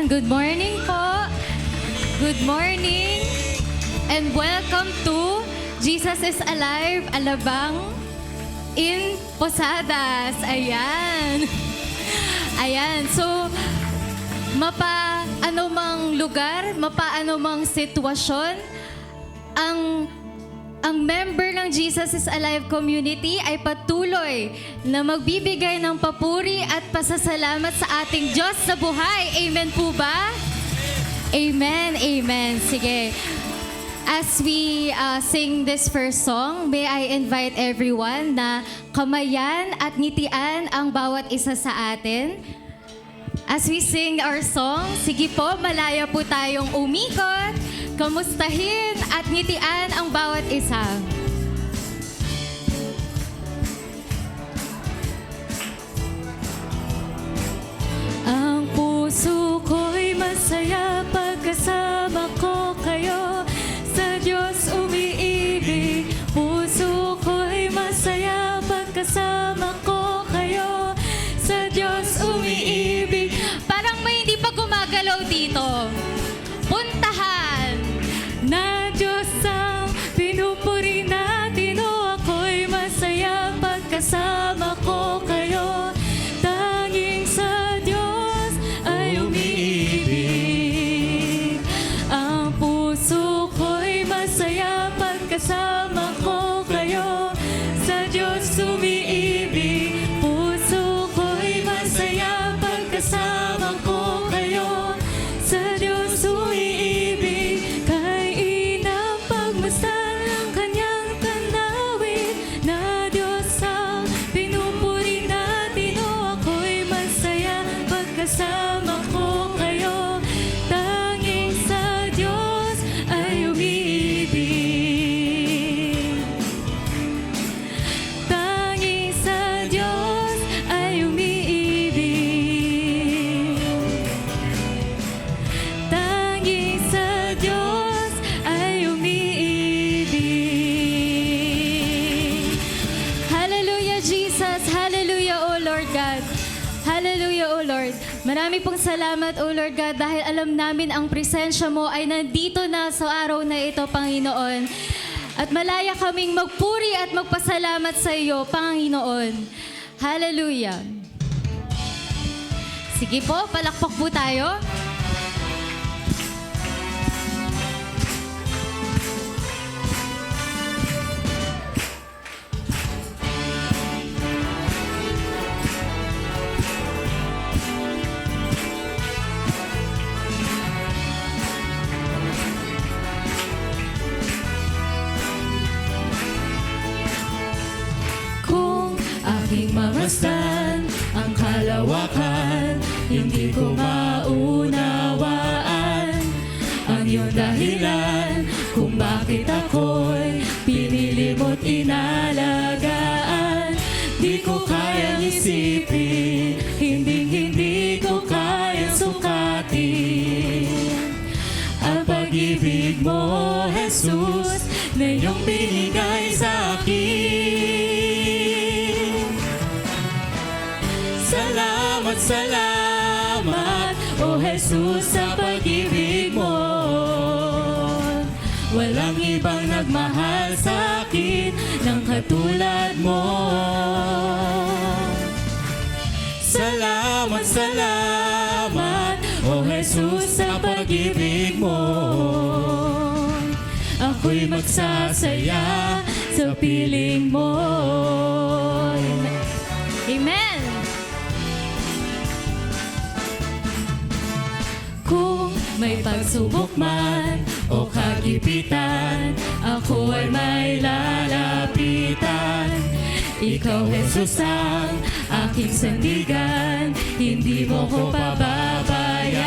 Ayan, good morning po. Good morning. And welcome to Jesus is Alive, Alabang in Posadas. Ayan. Ayan, so mapa-ano mang lugar, mapa-ano mang sitwasyon, ang member ng Jesus is Alive community ay patuloy na magbibigay ng papuri at pasasalamat sa ating Diyos sa buhay. Amen po ba? Amen, amen. Sige. As we sing this first song, may I invite everyone na kamayan at ngitian ang bawat isa sa atin. As we sing our song, sige po, malaya po tayong umikot, kamustahin at ngitian ang bawat isa. Ang puso ko'y masaya pagkasama ko kayo. Sa Diyos umiibig, puso ko'y masaya pagkasama ko kayo. Sa Diyos umiibig. Parang may hindi pa gumagalaw dito. Puntahan na Diyos ang pinupuri natin. O ako'y masaya pagkasama ko kayo. Tanging sa Diyos ay umiibig. Ang puso ko'y masaya pagkasama ko kayo. Sa Diyos umiibig. Puso ko'y masaya pagkasama ko kayo. Sa Diyos umiibig. Kay inang pagmasdan ang kanyang tanawin. Na Diyos ang pinupuri natin. O ako'y masaya pagkasama ko kayo. Tanging sa Diyos ay umiibig. Tanging sa Diyos ay umiibig. Tanging sa Diyos ay umiibig. Hallelujah, Jesus. Hallelujah, O Lord God. Hallelujah, O Lord. Marami pong salamat, O Lord God, dahil alam namin ang presensya mo ay nandito na sa araw na ito, Panginoon. At malaya kaming magpuri at magpasalamat sa iyo, Panginoon. Hallelujah. Sige po, palakpak po tayo. Kung aking mamasdan ang kalawakan, hindi ko maunawaan ang iyong dahilan kung bakit ako'y pinili mo't inalagaan. Di ko kayang isipin, hindi ko kayang sukatin ang pag-ibig mo, Jesus, na iyong binigay sa akin. Salamat, salamat, O Jesus, sa pag-ibig mo. Walang ibang nagmahal sa akin ng katulad mo. Salamat, salamat, O Jesus, sa pag-ibig mo. Ako'y magsasaya sa piling mo. Amen! Kung may pagsubok man o kagipitan, ako ay may lalapitan. Ikaw, Jesus, ang aking sandigan. Hindi mo ko pababayaan.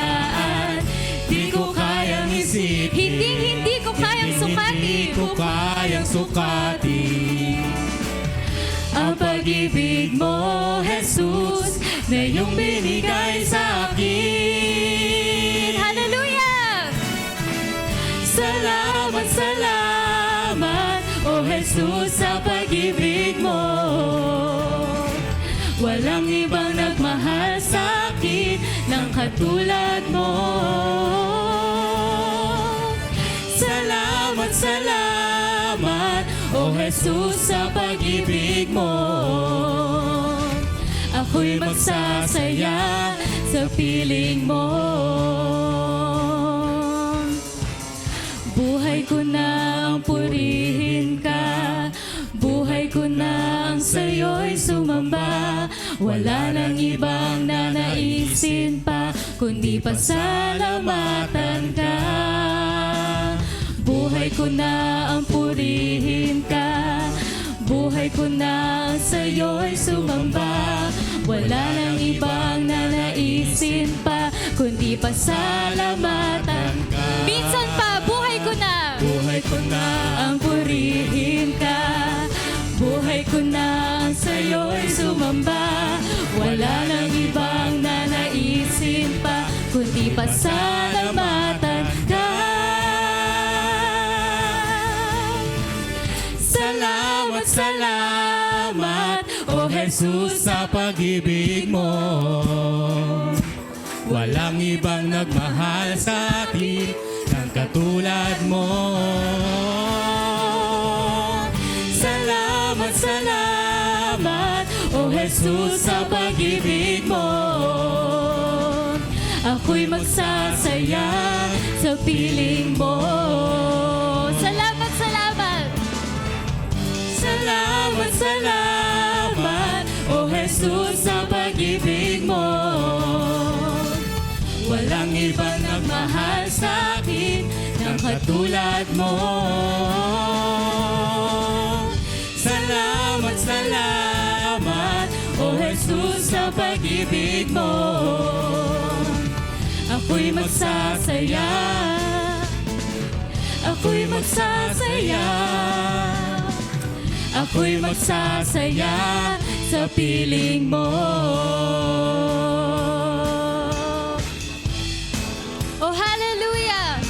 Di ko kayang isipin, hindi ko kayang sukatin. Hindi ko kayang sukatin ang pag-ibig mo, Jesus, na iyong binigay sa akin. Hallelujah! Salamat, salamat, O Jesus, sa pag-ibig mo. Walang ibang nagmahal sa akin ng katulad mo. Salamat, salamat, O Jesus, sa pag-ibig mo. Ako'y magsasaya sa piling mo. Buhay ko na ang purihin ka, buhay ko na ang sa'yo'y sumamba. Wala nang ibang nanaisin pa, kundi pasalamatan ka. Buhay ko na ang purihin ka, buhay ko na ang sa'yo'y sumamba. Wala nang ibang nanaisin pa, kundi pasalamatan ka. Minsan pa, buhay ko na. Buhay ko na ang purihin ka, buhay ko na ang sa'yo'y sumamba. Wala nang ibang nanaisin pa, kundi pasalamatan ka. Salamat, salamat, O Jesus, sa pag-ibig mo. Walang ibang nagmahal sa atin ng katulad mo. Salamat, salamat, O Jesus, sa pag-ibig mo. Ako'y magsasaya sa piling mo. Salamat, salamat. Salamat, salamat, O Jesus, sa pag-ibig mo. Walang ibang nagmahal sa akin ng katulad mo. Salamat, salamat, O Jesus, sa pag-ibig mo. Ako'y magsasaya, ako'y magsasaya, ako'y magsasaya sa piling mo. Oh, hallelujah!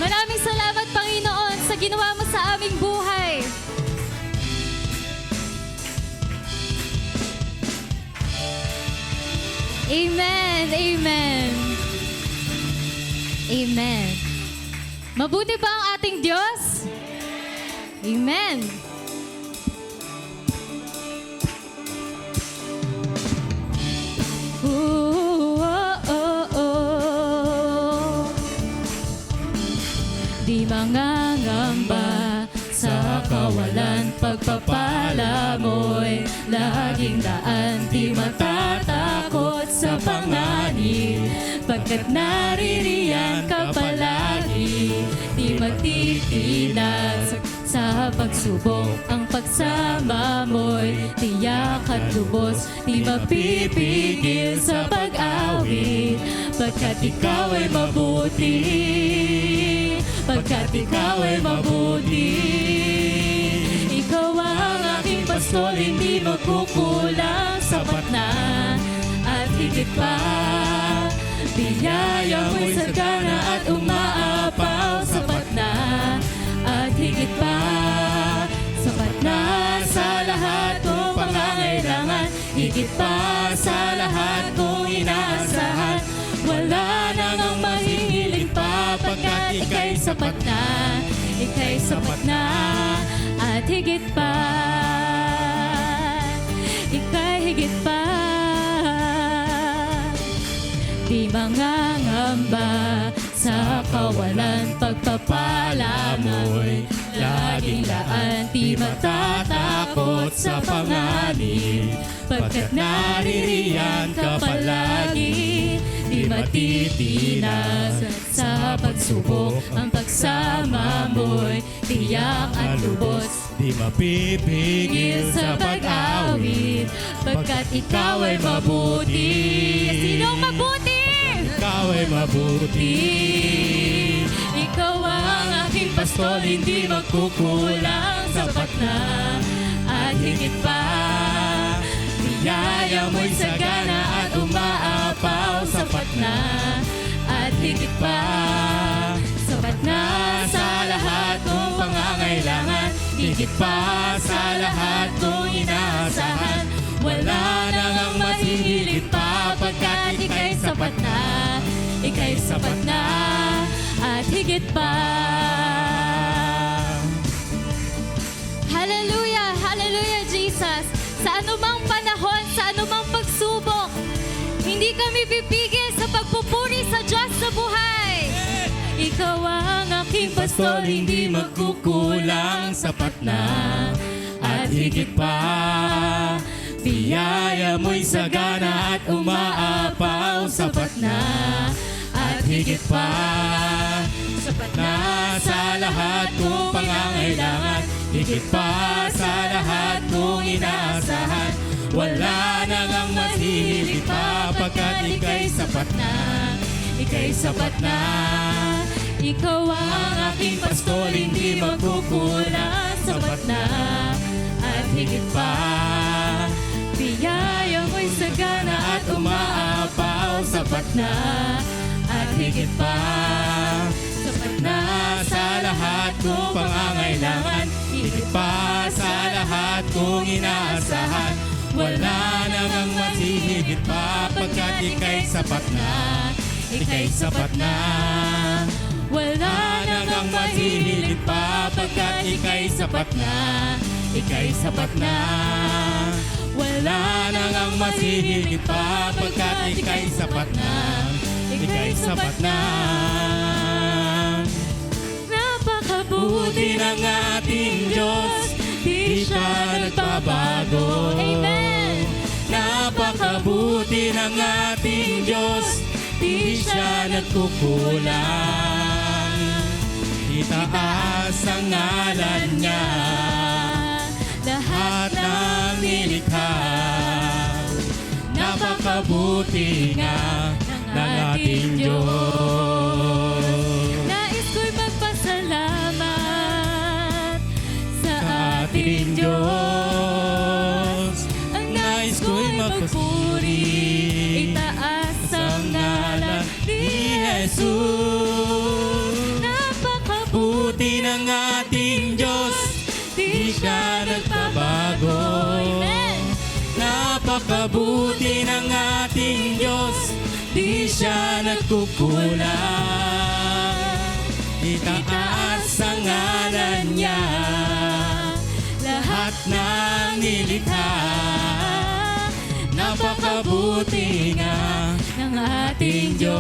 Maraming salamat, Panginoon, sa ginawa mo sa aming buhay. Amen, amen. Amen. Mabuti ba ang ating Diyos? Amen. Ooh, oh, oh, oh. Di mangangamba sa kawalan, pagpapala mo'y laging daan. Di matatakot sa panganib, pagkat naririyan ka palagi. Di matitinag sa pagsubok, ang pagsama mo'y tiyak at lubos. Di mapipigil sa pag-awit, pagkat ikaw ay mabuti, pagkat ikaw ay mabuti. Ikaw ang aking pastol, hindi magkukulang, sapat na at higit pa. Biyaya mo'y sagana at umaapaw, sapat na at higit pa. Sapat na sa lahat kong pangangailangan, higit pa sa lahat kong inaasahan. Wala nang ang mahihiling pa, pagkat ika'y sapat na, ika'y sapat na at higit pa, ika'y higit pa. Di mangangamba sa kawalan, pagpapala mo'y laging laan. Di matatakot sa panganib, pagkat naririyan ka palagi. Di matitinag sa pagsubok, ang pagsama mo'y tiyak at lubos. Di mapipigil Sa pag-awit, pagkat ikaw ay mabuti. Sinong mabuti? Ikaw ay mabuti. Ikaw ang aking pastol, hindi magkukulang, sapat na at higit pa. Biyaya mo'y sagana at umaapaw, sapat na at higit pa. Sapat na sa lahat kong pangangailangan, higit pa sa lahat kong inaasahan. Wala nang ang masihilig pa, pagkat ika'y sapat na, ika'y sapat na at higit pa. Hallelujah! Hallelujah, Jesus! Sa anumang panahon, sa anumang pagsubok, hindi kami pipigil sa pagpupuri sa Diyos sa buhay. Ikaw ang aking pastor, hindi magkukulang, sapat na at higit pa. Biyaya mo'y sagana at umaapaw, sapat na at higit pa. Sapat na sa lahat kong pangangailangan, higit pa sa lahat kong inaasahan. Wala na ngang mas hihigit pa, pagkat ika'y sapat na, ika'y sapat na. Ikaw ang aking pastor, hindi magkukulang, sapat na at higit pa. Biyaya mo'y sagana at umaapaw, sapat na at higit pa. Sapat na sa lahat kong pangangailangan, higit pa sa lahat kong inaasahan. Wala na ngang masihigit pa, pagkat ika'y sapat na, ika'y sapat na. Wala na ngang masihigit pa, pagkat ika'y sapat na, ika'y sapat na. Wala na ngang masihigit pa, pagkat ika'y sapat na, ika'y sapat na. Napakabuti ng ating Diyos, di siya nagbabago. Amen! Napakabuti ng ating Diyos, di siya nagkukulang. Itaas ang ngalan niya, lahat ng nilikha. Napakabuti nga ng ating Diyos. Nais ko'y magpasalamat sa ating Diyos. Ang nais ko'y magpuri, itaas ang ngalan ni Jesus. Napakabuti ng ating Diyos, di siya nagbabago. Napakabuti ng ating Diyos, di siya nagkukulang. Itaas ang ngalan niya, lahat ng nilikha. Napakabuti nga ng ating Diyos.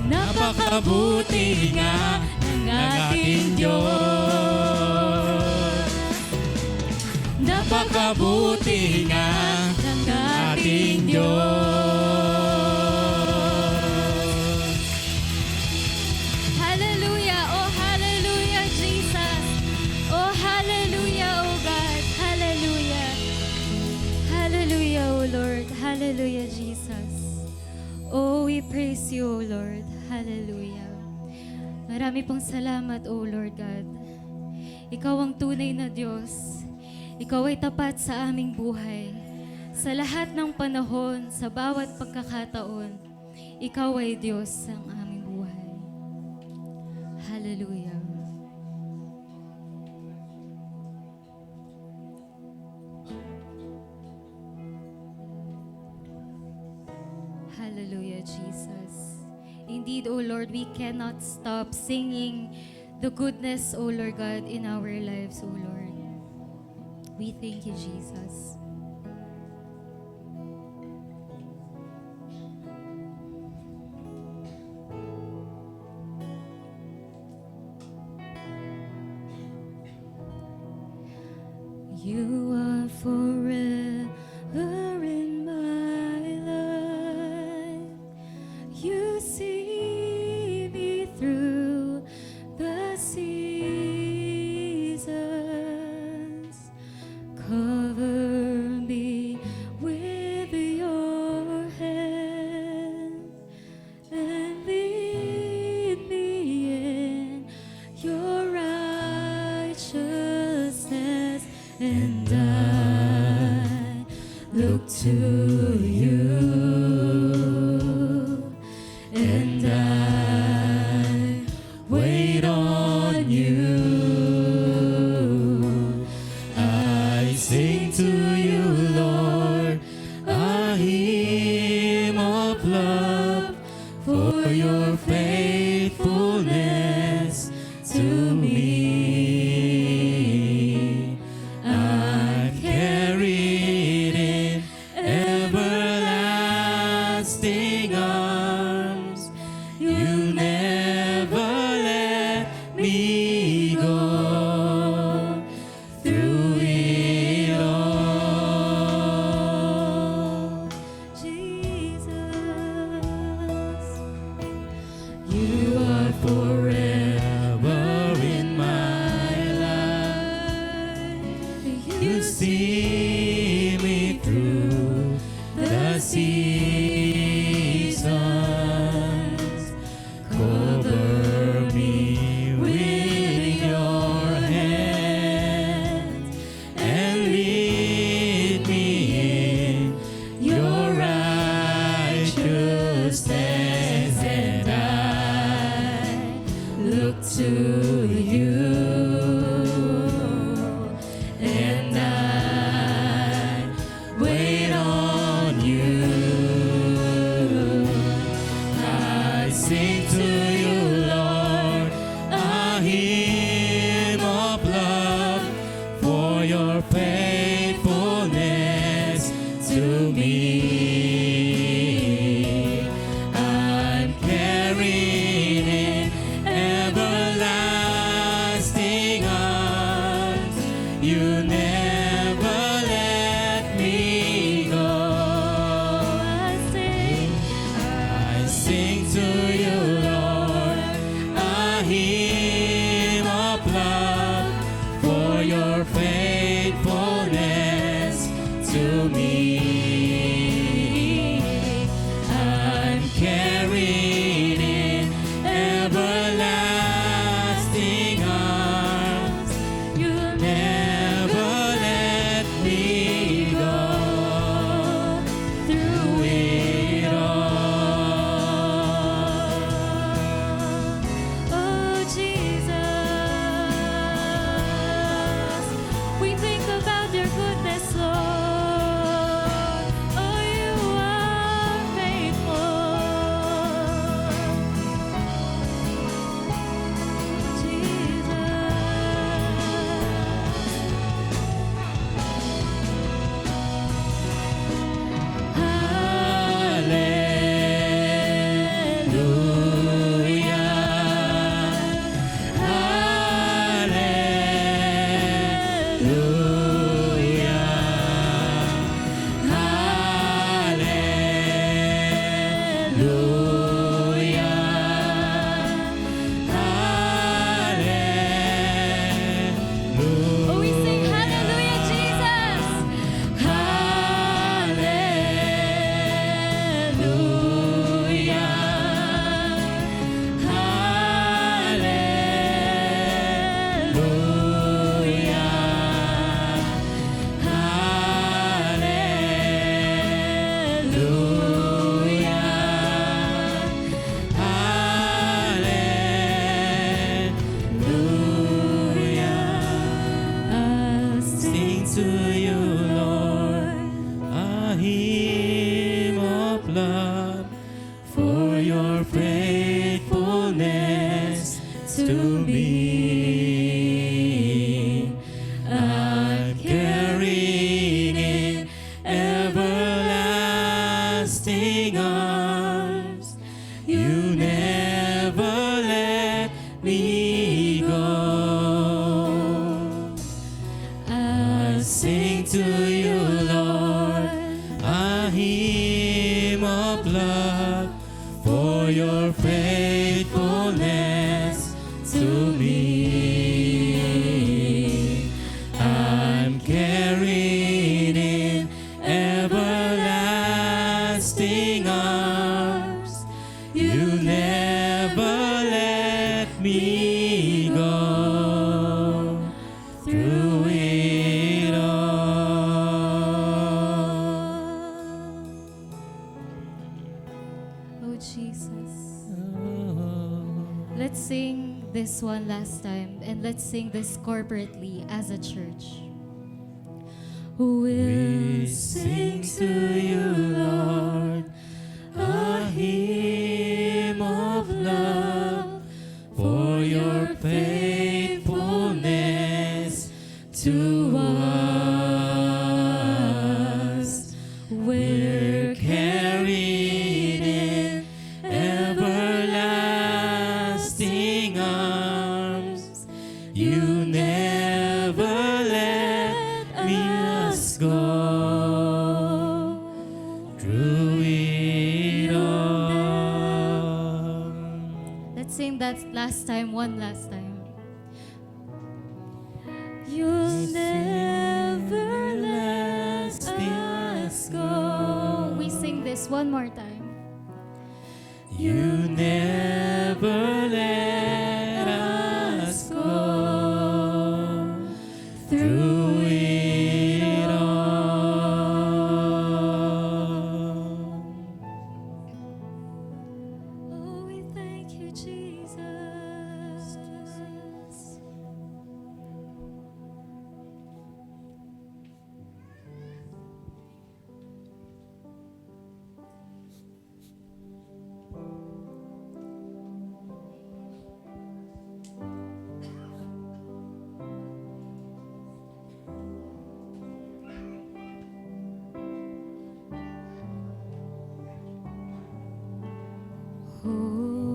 Napakabuti nga ng ating Diyos. Napakabuti nga ng ating Diyos. Hallelujah! Oh, hallelujah, Jesus! Oh, hallelujah, oh God! Hallelujah! Hallelujah, oh Lord! Hallelujah, Jesus! Oh, we praise you, oh Lord! Hallelujah! Marami pong salamat, oh Lord God. Ikaw ang tunay na Diyos. Ikaw ay tapat sa aming buhay. Sa lahat ng panahon, sa bawat pagkakataon, Ikaw ay Diyos ang aming buhay. Hallelujah. Hallelujah, Jesus. Indeed, O Lord, we cannot stop singing the goodness, O Lord God, in our lives, O Lord. We thank you, Jesus. You are forever in my life. You see me through the seasons. Cover me with your hand and lead me in your righteousness, and for your faithfulness to me. I'm carried in everlasting arms. You never let me go through it all. Jesus, you are Forever in my life, you see me through the seasons. Cover me with your hand and lead me in your righteousness, and I look to you, and I wait on you. I sing to you, Lord, a hymn of love for your faithfulness to me. I'm carried in everlasting arms. You never let me go. I sing to you, Lord, a hymn of love for your faithfulness to me. I'm carried in everlasting arms. You never let me go through it all. Oh Jesus, we think about your goodness, Lord. Oh, you are faithful, Jesus. Oh, we sing hallelujah, Jesus. Sing to you, Lord, a hymn of love for your faithfulness to me. I'm carried in everlasting arms. You never let me go. I sing to you, Lord, a hymn of love for your faithfulness to me. I'm carried in everlasting arms. You never let me go through it all. Oh, Jesus. Let's sing this one last time, and let's sing this corporately as a church. We sing to you, Lord, a hymn love, for your faithfulness to us. We're carried in everlasting arms. You never let us go through it all. Let's sing that last time, one last time. You'll never let us go. We sing this one more time. You never let us go through it all. Oh, we thank you, Jesus.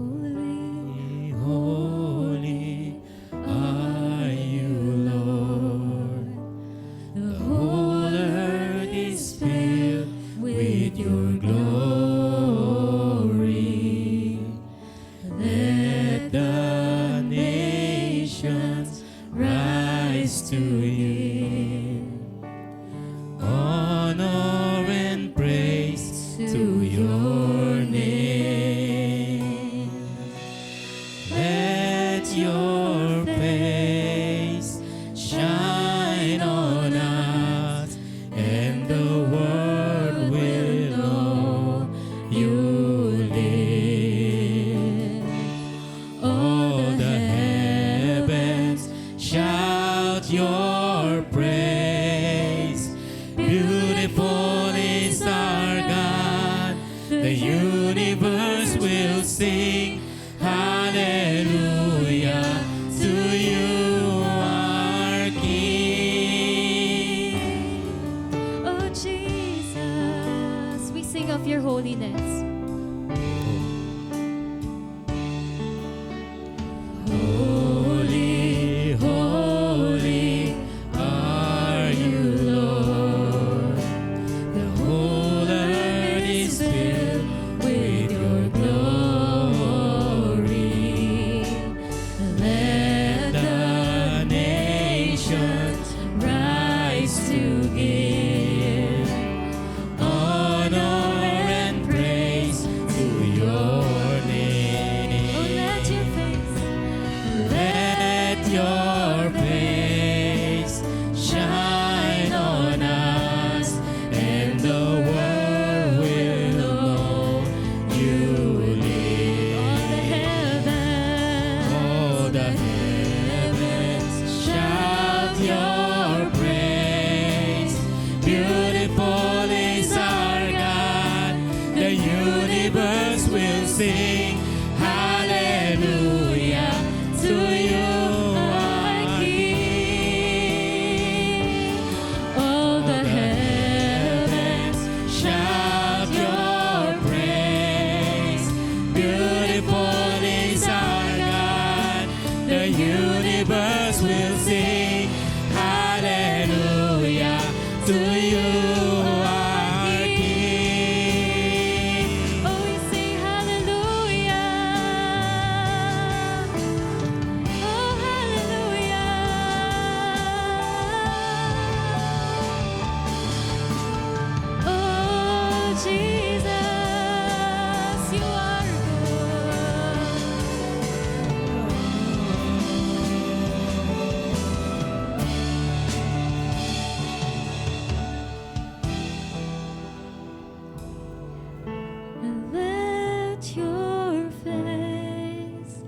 Holy, Holy are you, Lord. The whole earth is filled with your glory. Let the nations rise to give honor and praise to your name. Let your face shine on us, and the world will know you live. All the heavens shout your praise. Beautiful is our God. The universe will sing hallelujah to you, our King. oh Jesus. We sing of your holiness. Holy, holy are you, Lord. The whole earth is filled with your glory. Let the nations rise to give honor and praise to your name. Oh, let your face, Let your face shine on us, and the world will know you live. All the heavens shout your praise. Beautiful is our God. The universe will sing hallelujah to you, our King. All the heavens shout your praise. Beautiful is our God. The universe will sing hallelujah to you, our King. oh, we sing hallelujah. Oh, hallelujah. Oh, Jesus, you are good. Let your face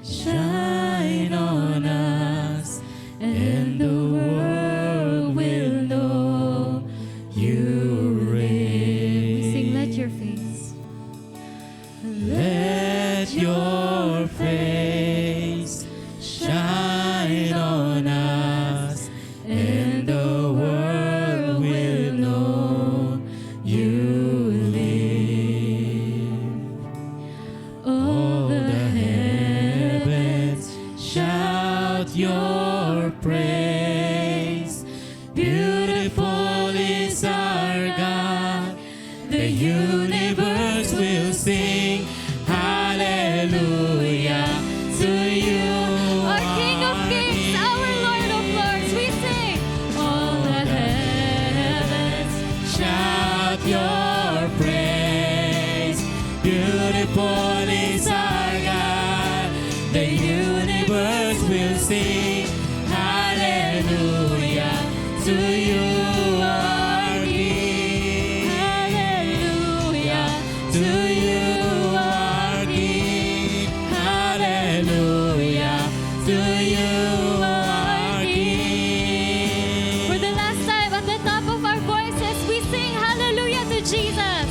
Shine on us, and the world will know you We reign. sing, let your face. Let your face shine on us, and the world will know you live. All the heavens shout your praise. Beautiful is our God. The universe will sing hallelujah to you. Our King of Kings, our Lord of Lords, we sing. All the heavens shout your praise. Beautiful is our God. The universe will sing hallelujah to you, our King. Hallelujah to you, our King. Hallelujah to you, our King. For the last time, at the top of our voices, we sing hallelujah to Jesus.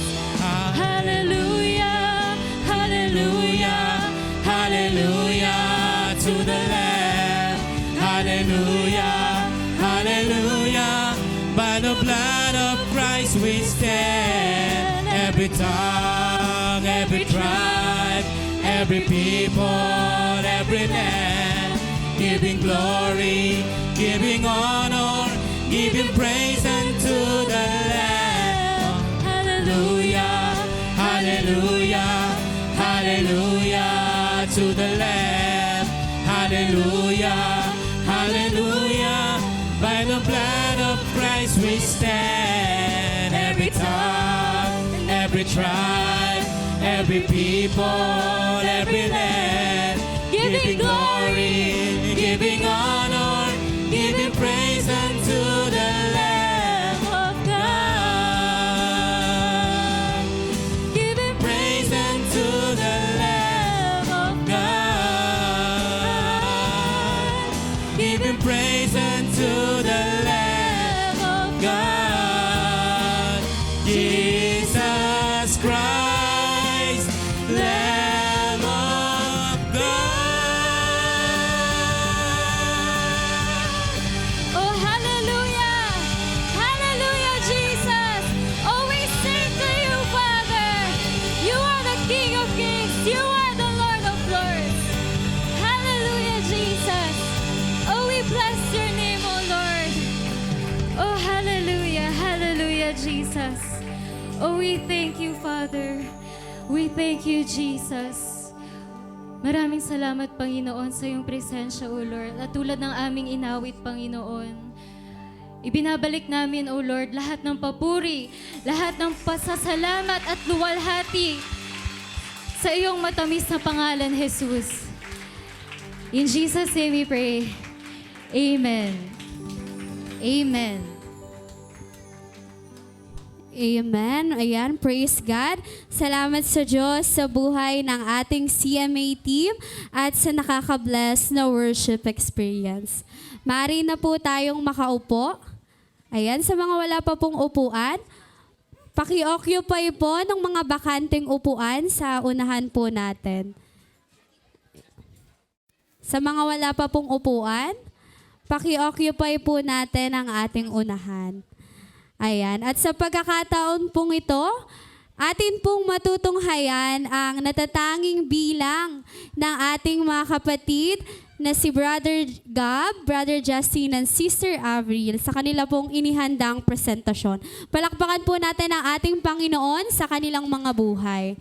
Hallelujah, hallelujah, hallelujah to the Lamb. Hallelujah, hallelujah. By the blood of Christ we stand. Every tongue, every tribe, every people, every land, giving glory, giving honor, giving praise unto the Lamb. Hallelujah, hallelujah, hallelujah to the Lamb. Hallelujah, hallelujah. By the blood of Christ we stand. Every tongue, every tribe, every people, every land, giving glory, giving honor, giving praise unto the Lamb of God. Giving praise unto the Lamb of God. Giving praise unto the Lamb of God. Jesus Christ, Lamb of God. Oh, hallelujah! Hallelujah, Jesus! Oh, we sing to you, Father! You are the King of Kings! You are the Lord of Lords! Hallelujah, Jesus! Oh, we bless your name, oh Lord! Oh, hallelujah! Hallelujah, Jesus! Oh, we thank you, Father! We thank you, Jesus! Maraming salamat, Panginoon, sa iyong presensya, O Lord. At tulad ng aming inawit, Panginoon, ibinabalik namin, O Lord, lahat ng papuri, lahat ng pasasalamat at luwalhati sa iyong matamis na pangalan, Jesus. In Jesus' name we pray. Amen. Amen. Amen. Ayan, praise God. Salamat sa Diyos sa buhay ng ating CMA team at sa nakaka-bless na worship experience. Maaari na po tayong makaupo. Ayan, sa mga wala pa pong upuan, paki-occupy po ng mga bakanteng upuan sa unahan po natin. Sa mga wala pa pong upuan, paki-occupy po natin ang ating unahan. Ayan. At sa pagkakataon pong ito, atin pong matutunghayan ang natatanging bilang ng ating mga kapatid na si Brother Gab, Brother Justin, and Sister Avril sa kanila pong inihandang presentasyon. Palakpakan po natin ang ating Panginoon sa kanilang mga buhay.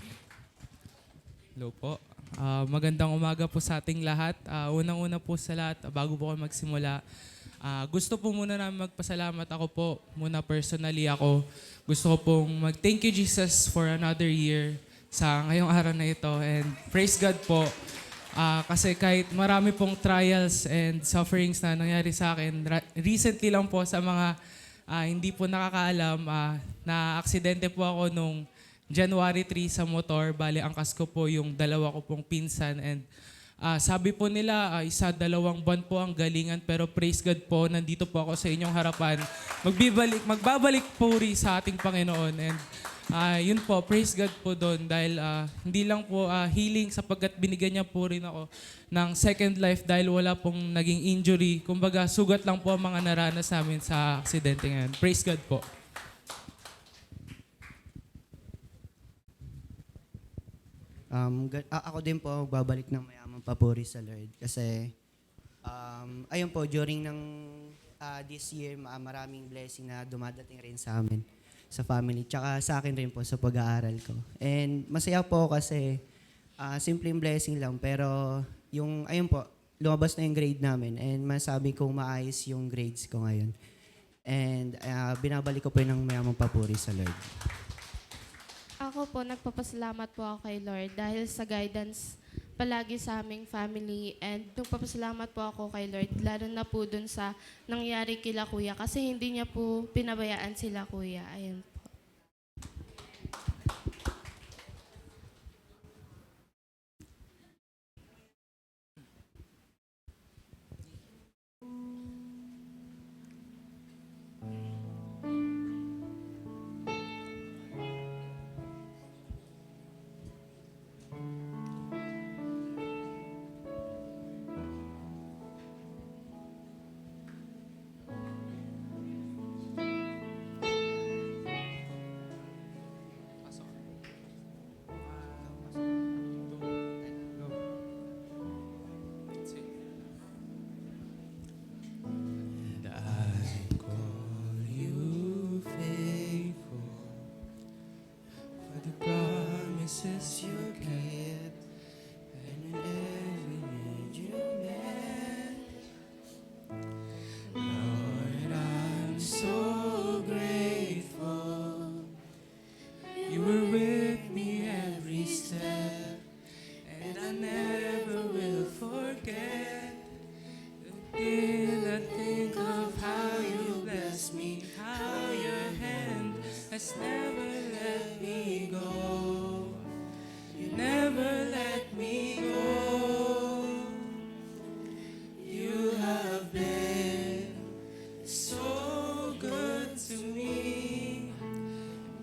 Hello po. Magandang umaga po sa ating lahat. Unang-una po sa lahat, bago po ako magsimula, gusto po muna namin magpasalamat ako po, muna personally ako. Gusto ko pong mag-thank you Jesus for another year sa ngayong araw na ito. And praise God po. Kasi kahit marami pong trials and sufferings na nangyari sa akin, recently lang po sa mga hindi po nakakaalam, na aksidente po ako nung January 3 sa motor. Bali, angkas ko po yung dalawa ko pong pinsan. And sabi po nila, 1-2 buwan po ang galingan. Pero praise God po, nandito po ako sa inyong harapan. Magbabalik puri sa ating Panginoon. And Yun po, praise God po doon dahil hindi lang po healing sapagkat binigyan niya po rin ako ng second life dahil wala pong naging injury. Kumbaga, sugat lang po ang mga naranas namin sa aksidente ngayon. Praise God po. Ako din po babalik ng mayamang papuri sa Lord kasi ayun po during ng this year maraming blessing na dumadating rin sa amin sa family tsaka sa akin rin po sa pag-aaral ko. And masaya po kasi simpleng blessing lang pero yung ayun po lumabas na yung grade namin and masabi kong maayos yung grades ko ngayon. And binabalik ko po ng mayamang papuri sa Lord. Ako po, nagpapasalamat po ako kay Lord dahil sa guidance palagi sa aming family. And nagpapasalamat po ako kay Lord, lalo na po dun sa nangyari kila kuya kasi hindi niya po pinabayaan sila kuya. Ayun po. And I call you faithful for the promises you kept and in every need you met. Lord, I'm so grateful. You were with me every step, and I never will forget. Again, I think of how you blessed me, how your hand has never let me go. You never let me go. You have been so good to me.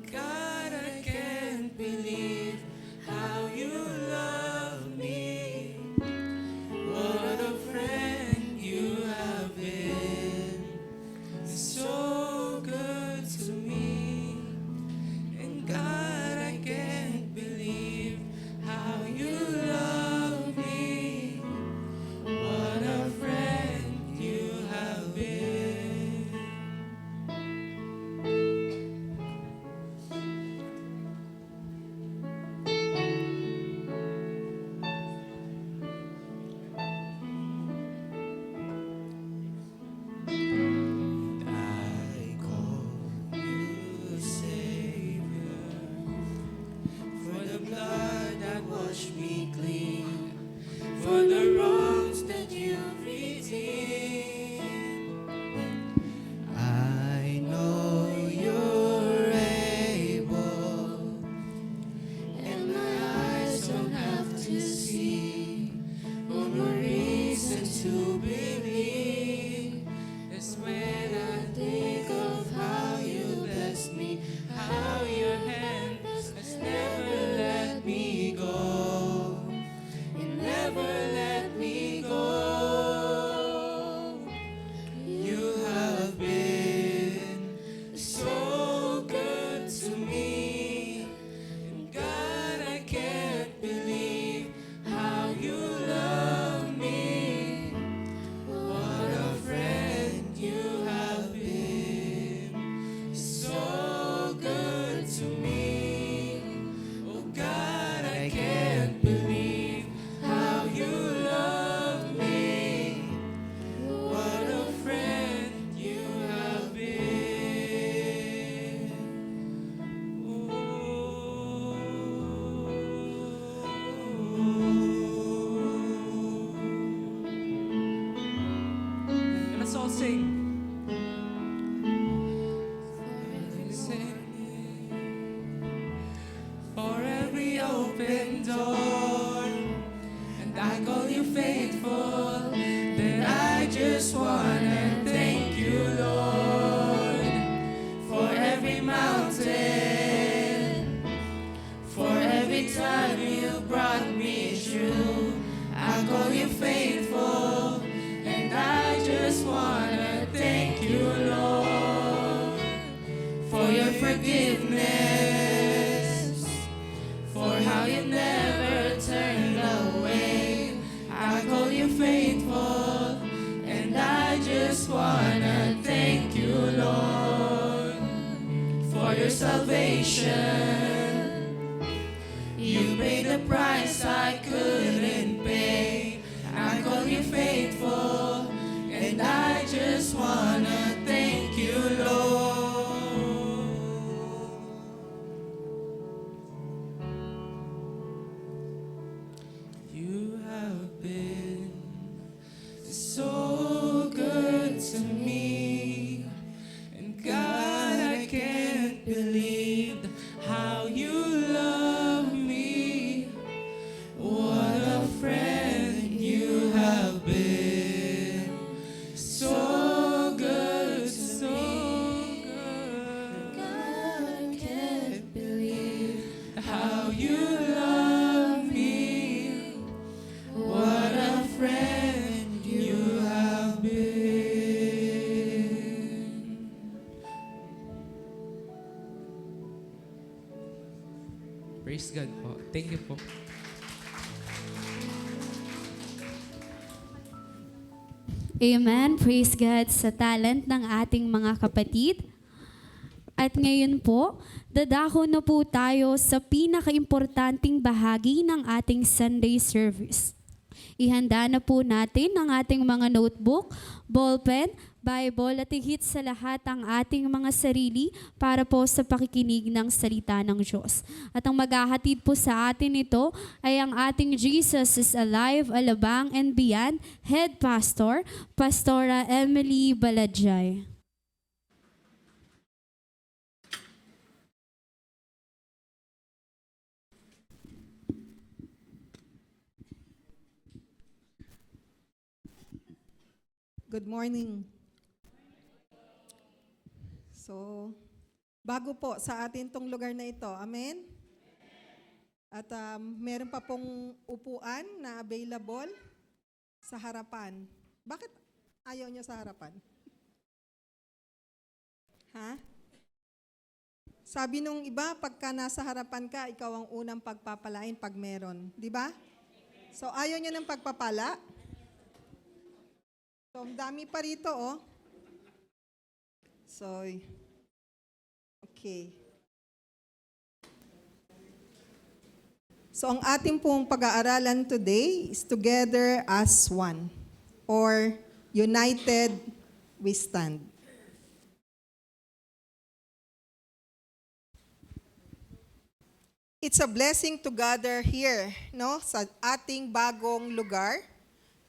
God, I can't believe how you love me. What a friend you have been. So good to me. And God, I can't believe how you love me. What a friend you have been. I call you Savior for the blood that washed me clean, for the wrongs that you redeemed. I know you're able, and my eyes don't have to see. One more reason to believe is when I think of how you blessed me, how your hand has never let me go. You never let me go. You have been so good to me. And God, I can't believe how you love me. What a friend you have been. So good to me. Oh God, I can't believe how you love me. What a friend you have been. Let's all sing. For every open door, and I call you faithful, then I just wanna thank you, Lord, for every mountain salvation. You paid the price I couldn't pay. I call you faithful, and I just wanna thank you, Lord. You have been so good to me, and God, I can't believe how you love me. What a friend you have been, so good to me. God, I can't believe how you love me. What a friend you have been. Praise God po. Thank you po. Amen. Praise God sa talent ng ating mga kapatid. At ngayon po, dadako na po tayo sa pinakaimportanting bahagi ng ating Sunday service. Ihanda na po natin ang ating mga notebook, ballpen, Bible at higit sa lahat ang ating mga sarili para po sa pakikinig ng salita ng Diyos. At ang maghahatid po sa atin ito ay ang ating Jesus is Alive, Alabang and Beyond Head Pastor, Pastora Emily Balajay. Good morning. So, bago po sa atin tong lugar na ito, amen? At meron pa pong upuan na available sa harapan. Bakit ayaw nyo sa harapan? Ha? Sabi nung iba, pagka nasa harapan ka, ikaw ang unang pagpapalain pag meron. Di ba? So, ayaw nyo ng pagpapala? So, ang dami pa rito, oh. So, okay. So, ang ating pong pag-aaralan today is Together as One, or United We Stand. It's a blessing to gather here, no, sa ating bagong lugar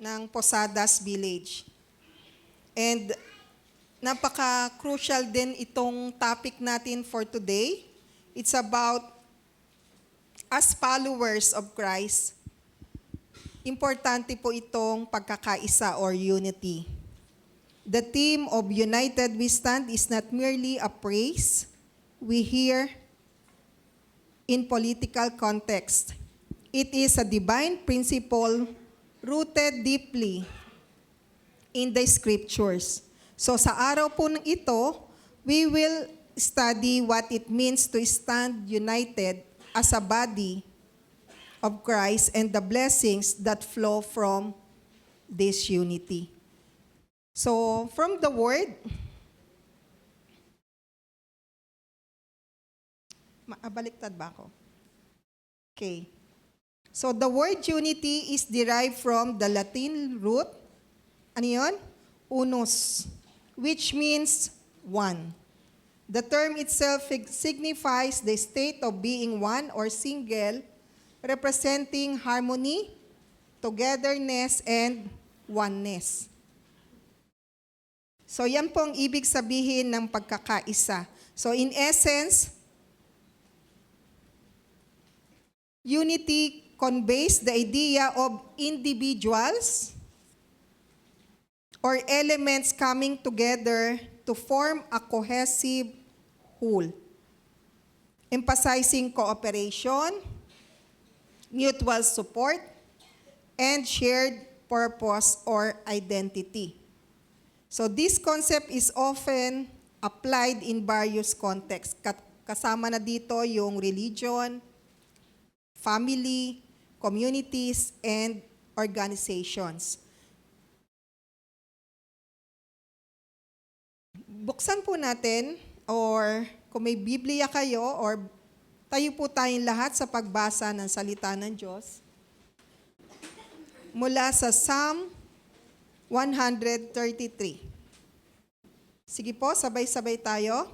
ng Posadas Village. And napaka-crucial din itong topic natin for today. It's about as followers of Christ. Importante po itong pagkakaisa or unity. The theme of United We Stand is not merely a praise we hear in political context. It is a divine principle rooted deeply in the scriptures. So sa araw po ng ito, we will study what it means to stand united as a body of Christ and the blessings that flow from this unity. So from the word, baliktad ba ako? Okay. So the word unity is derived from the Latin root, ano yun? Unus, which means one. The term itself signifies the state of being one or single, representing harmony, togetherness, and oneness. So yan po ang ibig sabihin ng pagkakaisa. So in essence, unity conveys the idea of individuals or elements coming together to form a cohesive whole, emphasizing cooperation, mutual support, and shared purpose or identity. So this concept is often applied in various contexts. Kasama na dito yung religion, family, communities, and organizations. Buksan po natin or kung may Biblia kayo or tayo po tayong lahat sa pagbasa ng salita ng Diyos. Mula sa Psalm 133. Sige po, sabay-sabay tayo.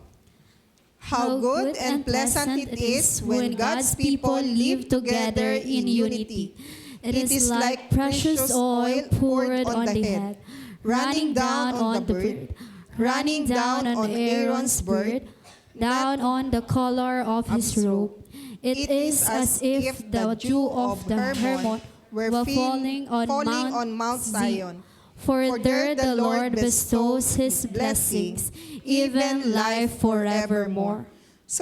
How good and pleasant it is when God's people live together in unity. It is like precious oil poured on the head, running down on the bird, running down on Aaron's beard, down on the collar of his robe. It is as if the dew of the Hermon were falling on Mount Zion. For there the Lord bestows His blessings, even life forevermore. So,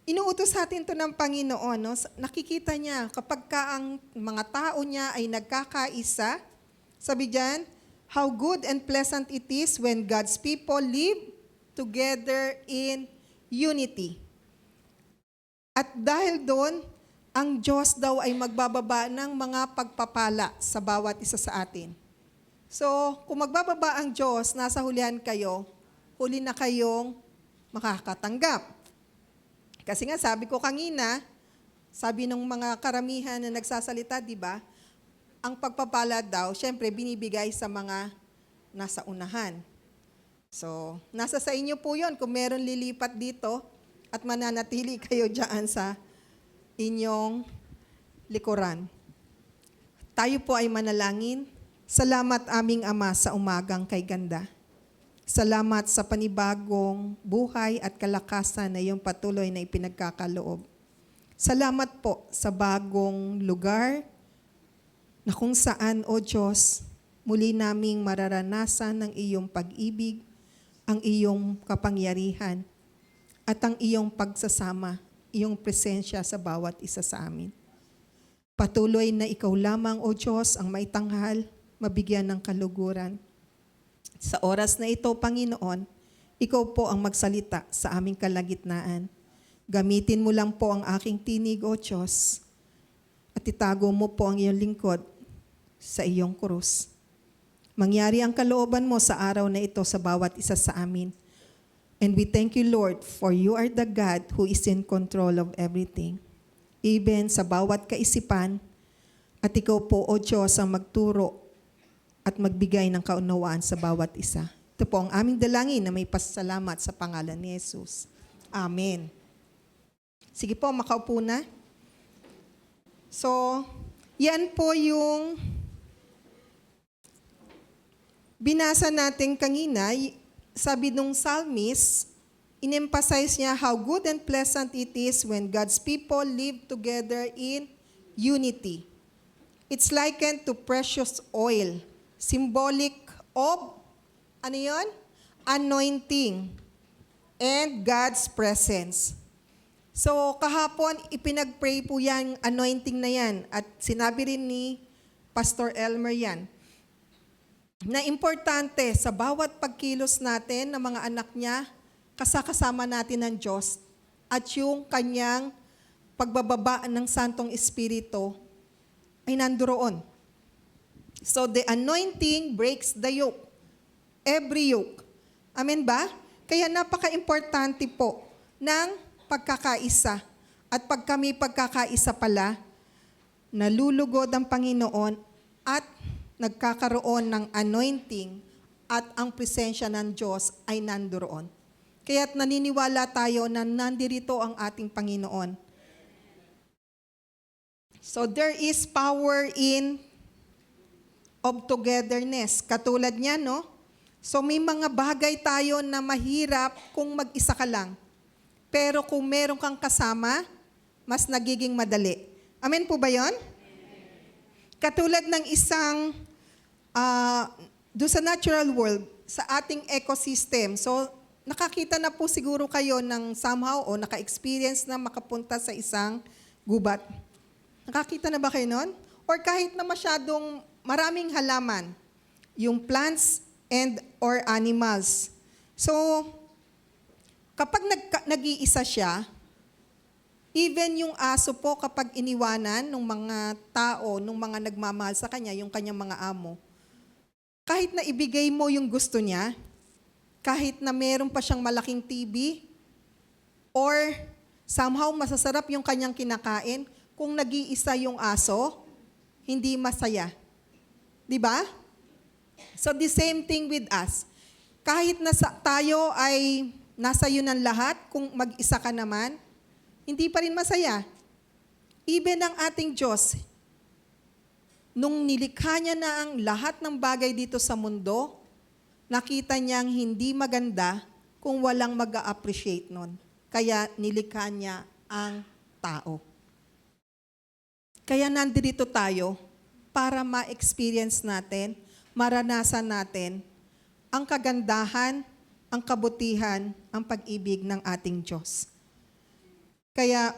inuutos natin to ng Panginoon. No? Nakikita niya, kapag ka ang mga tao niya ay nagkakaisa, sabi diyan, how good and pleasant it is when God's people live together in unity. At dahil doon, ang Diyos daw ay magbababa ng mga pagpapala sa bawat isa sa atin. So, kung magbababa ang Diyos, nasa hulihan kayo, huli na kayong makakatanggap. Kasi nga, sabi ko kanina, sabi ng mga karamihan na nagsasalita, di ba, ang pagpapala daw, syempre, binibigay sa mga nasa unahan. So, nasa sa inyo po yon kung meron lilipat dito at mananatili kayo dyan sa inyong likuran. Tayo po ay manalangin. Salamat aming Ama sa umagang kay ganda. Salamat sa panibagong buhay at kalakasan na iyong patuloy na ipinagkakaloob. Salamat po sa bagong lugar na kung saan, O Diyos, muli naming mararanasan ng iyong pag-ibig, ang iyong kapangyarihan, at ang iyong pagsasama, iyong presensya sa bawat isa sa amin. Patuloy na ikaw lamang, O Diyos, ang maitanghal, mabigyan ng kaluguran. Sa oras na ito, Panginoon, ikaw po ang magsalita sa aming kalagitnaan. Gamitin mo lang po ang aking tinig, O Diyos, at itago mo po ang iyong lingkod sa iyong krus. Mangyari ang kalooban mo sa araw na ito sa bawat isa sa amin. And we thank you, Lord, for you are the God who is in control of everything. Even sa bawat kaisipan, at ikaw po, O Diyos, ang magturo at magbigay ng kaunawaan sa bawat isa. Ito po ang aming dalangin na may pasasalamat sa pangalan ni Jesus. Amen. Sige po, makaupo na. So, yan po yung binasa natin kanina. Sabi nung psalmist, in-emphasize niya how good and pleasant it is when God's people live together in unity. It's likened to precious oil, symbolic of, ano yun? Anointing and God's presence. So kahapon, ipinag-pray po yan, anointing na yan. At sinabi rin ni Pastor Elmer yan, na importante sa bawat pagkilos natin ng mga anak niya, kasama natin ng Diyos at yung kanyang pagbababa ng Santong Espiritu ay nandoon. So the anointing breaks the yoke. Every yoke. Amen ba? Kaya napaka-importante po ng pagkakaisa. At pag kami pagkakaisa pala, nalulugod ang Panginoon at nagkakaroon ng anointing at ang presensya ng Diyos ay nandoon. Kaya't naniniwala tayo na nandirito ang ating Panginoon. So there is power in of togetherness. Katulad niya, no? So may mga bagay tayo na mahirap kung mag-isa ka lang. Pero kung meron kang kasama, mas nagiging madali. Amen po ba yon? Katulad ng isang, doon sa natural world, sa ating ecosystem. So, nakakita na po siguro kayo ng somehow o naka-experience na makapunta sa isang gubat. Nakakita na ba kayo nun? Or kahit na masyadong maraming halaman, yung plants and or animals. So, kapag nag-iisa siya, even yung aso po kapag iniwanan ng mga tao, ng mga nagmamahal sa kanya, yung kanyang mga amo, kahit na ibigay mo yung gusto niya, kahit na meron pa siyang malaking TV, or somehow masasarap yung kanyang kinakain, kung nag-iisa yung aso, hindi masaya. Di ba? So the same thing with us. Kahit tayo ay nasa yun ng lahat, kung mag-isa ka naman, hindi pa rin masaya. Even ang ating Diyos, nung nilikha niya na ang lahat ng bagay dito sa mundo, nakita niyang hindi maganda kung walang mag-a-appreciate nun. Kaya nilikha niya ang tao. Kaya nandito tayo para ma-experience natin, maranasan natin ang kagandahan, ang kabutihan, ang pag-ibig ng ating Diyos. Kaya,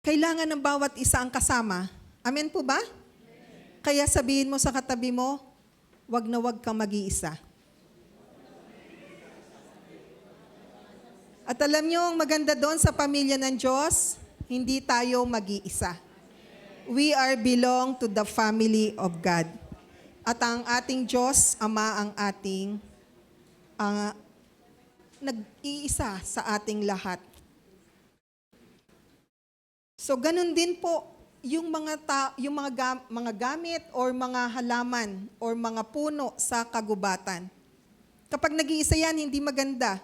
kailangan ng bawat isa ang kasama. Amen po ba? Kaya sabihin mo sa katabi mo, wag na wag kang mag-iisa. At alam nyo, ang maganda doon sa pamilya ng Diyos, hindi tayo mag-iisa. We are belong to the family of God. At ang ating Diyos, Ama ang ating nag-iisa sa ating lahat. So ganun din po yung mga gamit or mga halaman or mga puno sa kagubatan. Kapag nag-iisa yan, hindi maganda.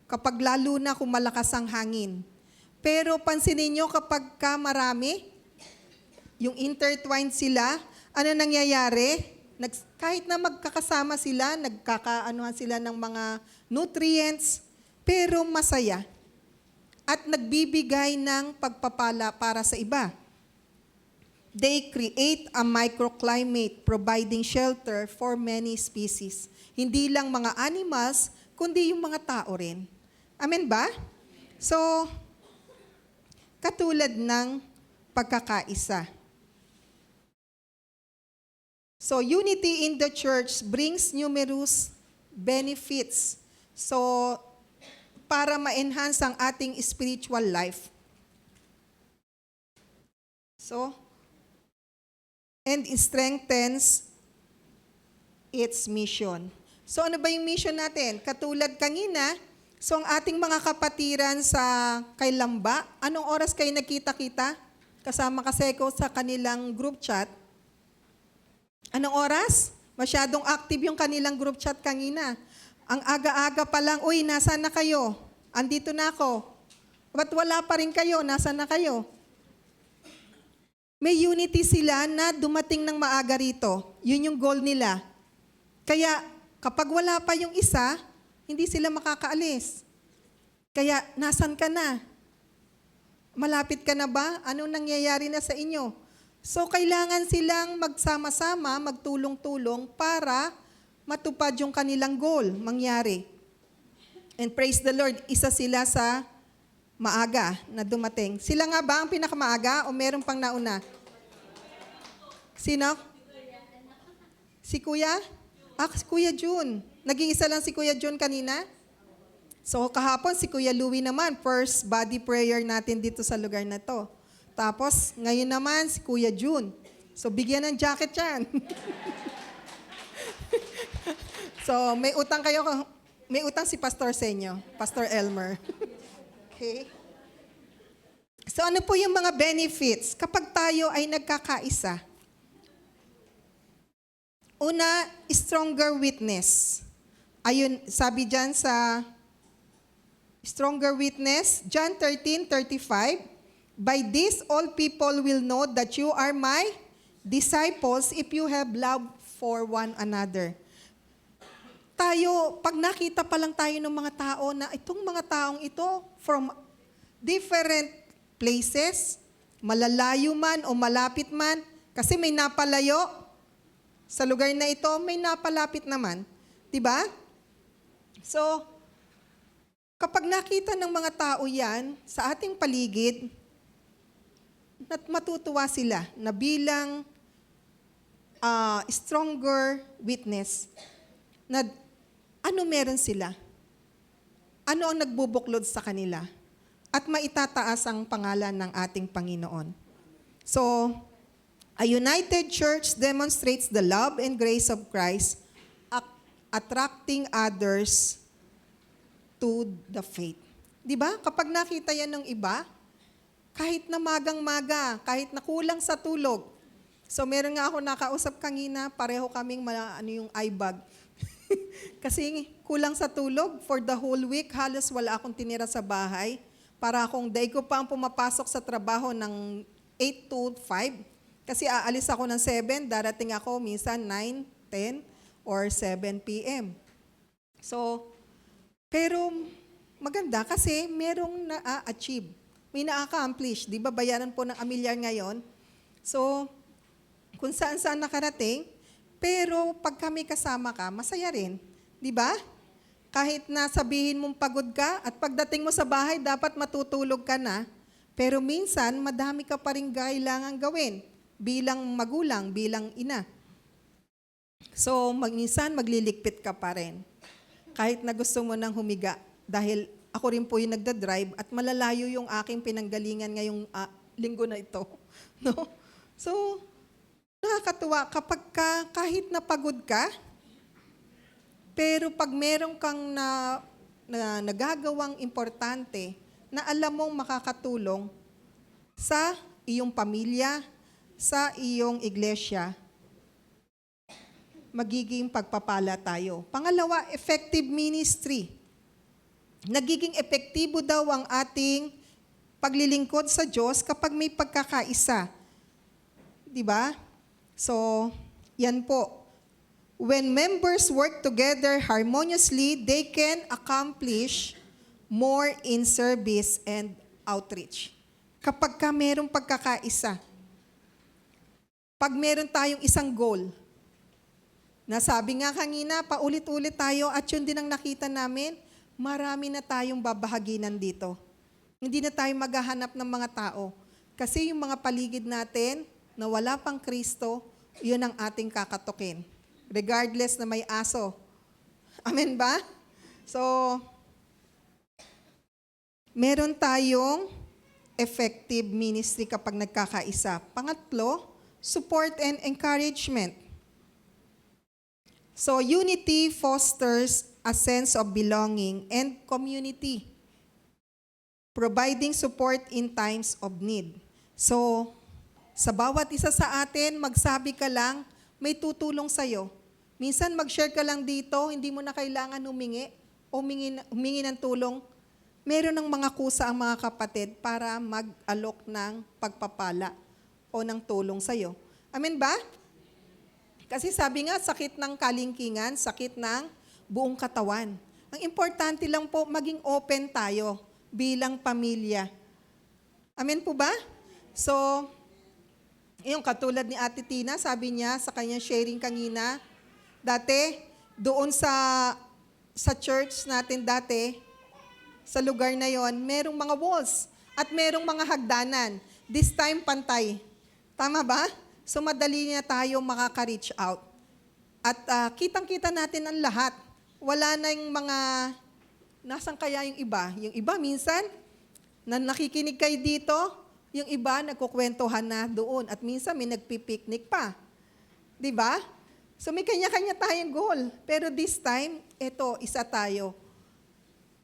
Kapag lalo na kung malakas ang hangin. Pero pansinin nyo kapag marami, yung intertwined sila, ano nangyayari? Kahit na magkakasama sila, nagkakaanuhan sila ng mga nutrients, pero masaya. At nagbibigay ng pagpapala para sa iba. They create a microclimate providing shelter for many species. Hindi lang mga animals, kundi yung mga tao rin. Amen ba? So, katulad ng pagkakaisa. So, unity in the church brings numerous benefits. So, para ma-enhance ang ating spiritual life. So, and it strengthens its mission. So, ano ba yung mission natin? Katulad kanina, so ang ating mga kapatiran sa kay Lamba, anong oras kayo nagkita-kita? Kasama kasi ko sa kanilang group chat. Anong oras? Masyadong active yung kanilang group chat kanina. Ang aga-aga pa lang, uy, nasaan na kayo? Andito na ako. Ba't wala pa rin kayo? Nasaan na kayo? May unity sila na dumating ng maaga rito. Yun yung goal nila. Kaya kapag wala pa yung isa, hindi sila makakaalis. Kaya nasan ka na? Malapit ka na ba? Anong nangyayari na sa inyo? So kailangan silang magsama-sama, magtulong-tulong para matupad yung kanilang goal, mangyari. And praise the Lord, isa sila sa maaga na dumating. Sila nga ba ang pinakamaaga o meron pang nauna? Sino? Si Kuya? Si Kuya June. Nag-iisa lang si Kuya June kanina? So kahapon si Kuya Louie naman, first body prayer natin dito sa lugar na to. Tapos ngayon naman si Kuya June. So bigyan ng jacket yan. So may utang kayo, may utang si Pastor sa inyo, Pastor Elmer. Okay? So ano po yung mga benefits kapag tayo ay nagkakaisa? Una, stronger witness. Ayun, sabi dyan sa stronger witness, John 13:35, by this all people will know that you are my disciples if you have love for one another. Tayo, pag nakita pa lang tayo ng mga tao na itong mga taong ito from different places, malalayo man o malapit man, kasi may napalayo, sa lugar na ito, may napalapit naman. Diba? So, kapag nakita ng mga tao yan sa ating paligid, matutuwa sila na bilang stronger witness na ano meron sila? Ano ang nagbubuklod sa kanila? At maitataas ang pangalan ng ating Panginoon. So, a united church demonstrates the love and grace of Christ, attracting others to the faith. Di ba? Kapag nakita yan ng iba, kahit na magang-maga, kahit na kulang sa tulog. So meron nga ako nakausap kanina, pareho kaming yung eye bag. Kasi kulang sa tulog for the whole week, halos wala akong tinira sa bahay. Para akong day ko pa ang pumapasok sa trabaho ng 8 to 5. Kasi aalis ako ng 7, darating ako minsan 9, 10, or 7 p.m. So, pero maganda kasi merong na-achieve. May na-accomplish. Di ba bayaran po ng amilyar ngayon? So, kung saan-saan nakarating, pero pag kami kasama ka, masaya rin. Di ba? Kahit na sabihin mong pagod ka at pagdating mo sa bahay, dapat matutulog ka na. Pero minsan, madami ka pa rin kailangan gawin bilang magulang, bilang ina. So, minsan magliligpit ka pa rin. Kahit na gusto mo nang humiga. Dahil ako rin po yung nagda-drive at malalayo yung aking pinanggalingan ngayong linggo na ito. No? So, nakakatuwa kapag kahit napagod ka, pero pag meron kang nagagawang importante na alam mong makakatulong sa iyong pamilya, sa iyong iglesia, magiging pagpapala tayo. Pangalawa, effective ministry. Nagiging epektibo daw ang ating paglilingkod sa Diyos kapag may pagkakaisa. Di ba? So, yan po. When members work together harmoniously, they can accomplish more in service and outreach. Kapag merong pagkakaisa, pag meron tayong isang goal, nasabi nga kanina, paulit-ulit tayo at yun din ang nakita namin, marami na tayong babahaginan dito. Hindi na tayo maghahanap ng mga tao. Kasi yung mga paligid natin na wala pang Kristo, yun ang ating kakatukin. Regardless na may aso. Amen ba? So, meron tayong effective ministry kapag nagkakaisa. Pangatlo, support and encouragement. So, unity fosters a sense of belonging and community, providing support in times of need. So, sa bawat isa sa atin, magsabi ka lang, may tutulong sa'yo. Minsan mag-share ka lang dito, hindi mo na kailangan humingi o humingi ng tulong. Meron ng mga kusa ang mga kapatid para mag-alok ng pagpapala o ng tulong sa'yo. Amen ba? Kasi sabi nga, sakit ng kalingkingan, sakit ng buong katawan. Ang importante lang po, maging open tayo bilang pamilya. Amen po ba? So, yung katulad ni Ate Tina, sabi niya sa kanyang sharing kanina, dati, doon sa church natin dati, sa lugar na yon, merong mga walls at merong mga hagdanan. This time, pantay. Tama ba? So, madali na tayo makaka-reach out. At kitang-kita natin ang lahat. Wala na yung mga, nasan kaya yung iba? Yung iba, minsan, na nakikinig kayo dito, yung iba, nagkukwentuhan na doon. At minsan, may nagpipiknik pa. Di ba? So may kanya-kanya tayong goal. Pero this time, isa tayo.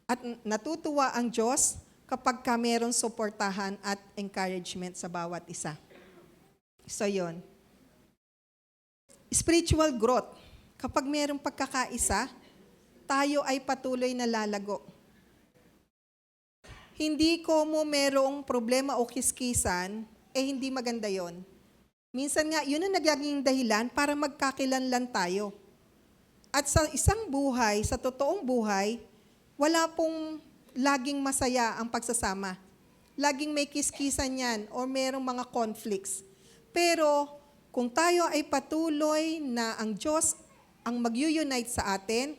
At natutuwa ang Diyos kapag merong suportahan at encouragement sa bawat isa. So yun. Spiritual growth. Kapag merong pagkakaisa, tayo ay patuloy na lalago. Hindi ko mo merong problema o kiskisan, hindi maganda yon. Minsan nga, yun ang nagiging dahilan para magkakilanlan tayo. At sa isang buhay, sa totoong buhay, wala pong laging masaya ang pagsasama. Laging may kiskisan yan o merong mga conflicts. Pero kung tayo ay patuloy na ang Diyos ang mag-unite sa atin,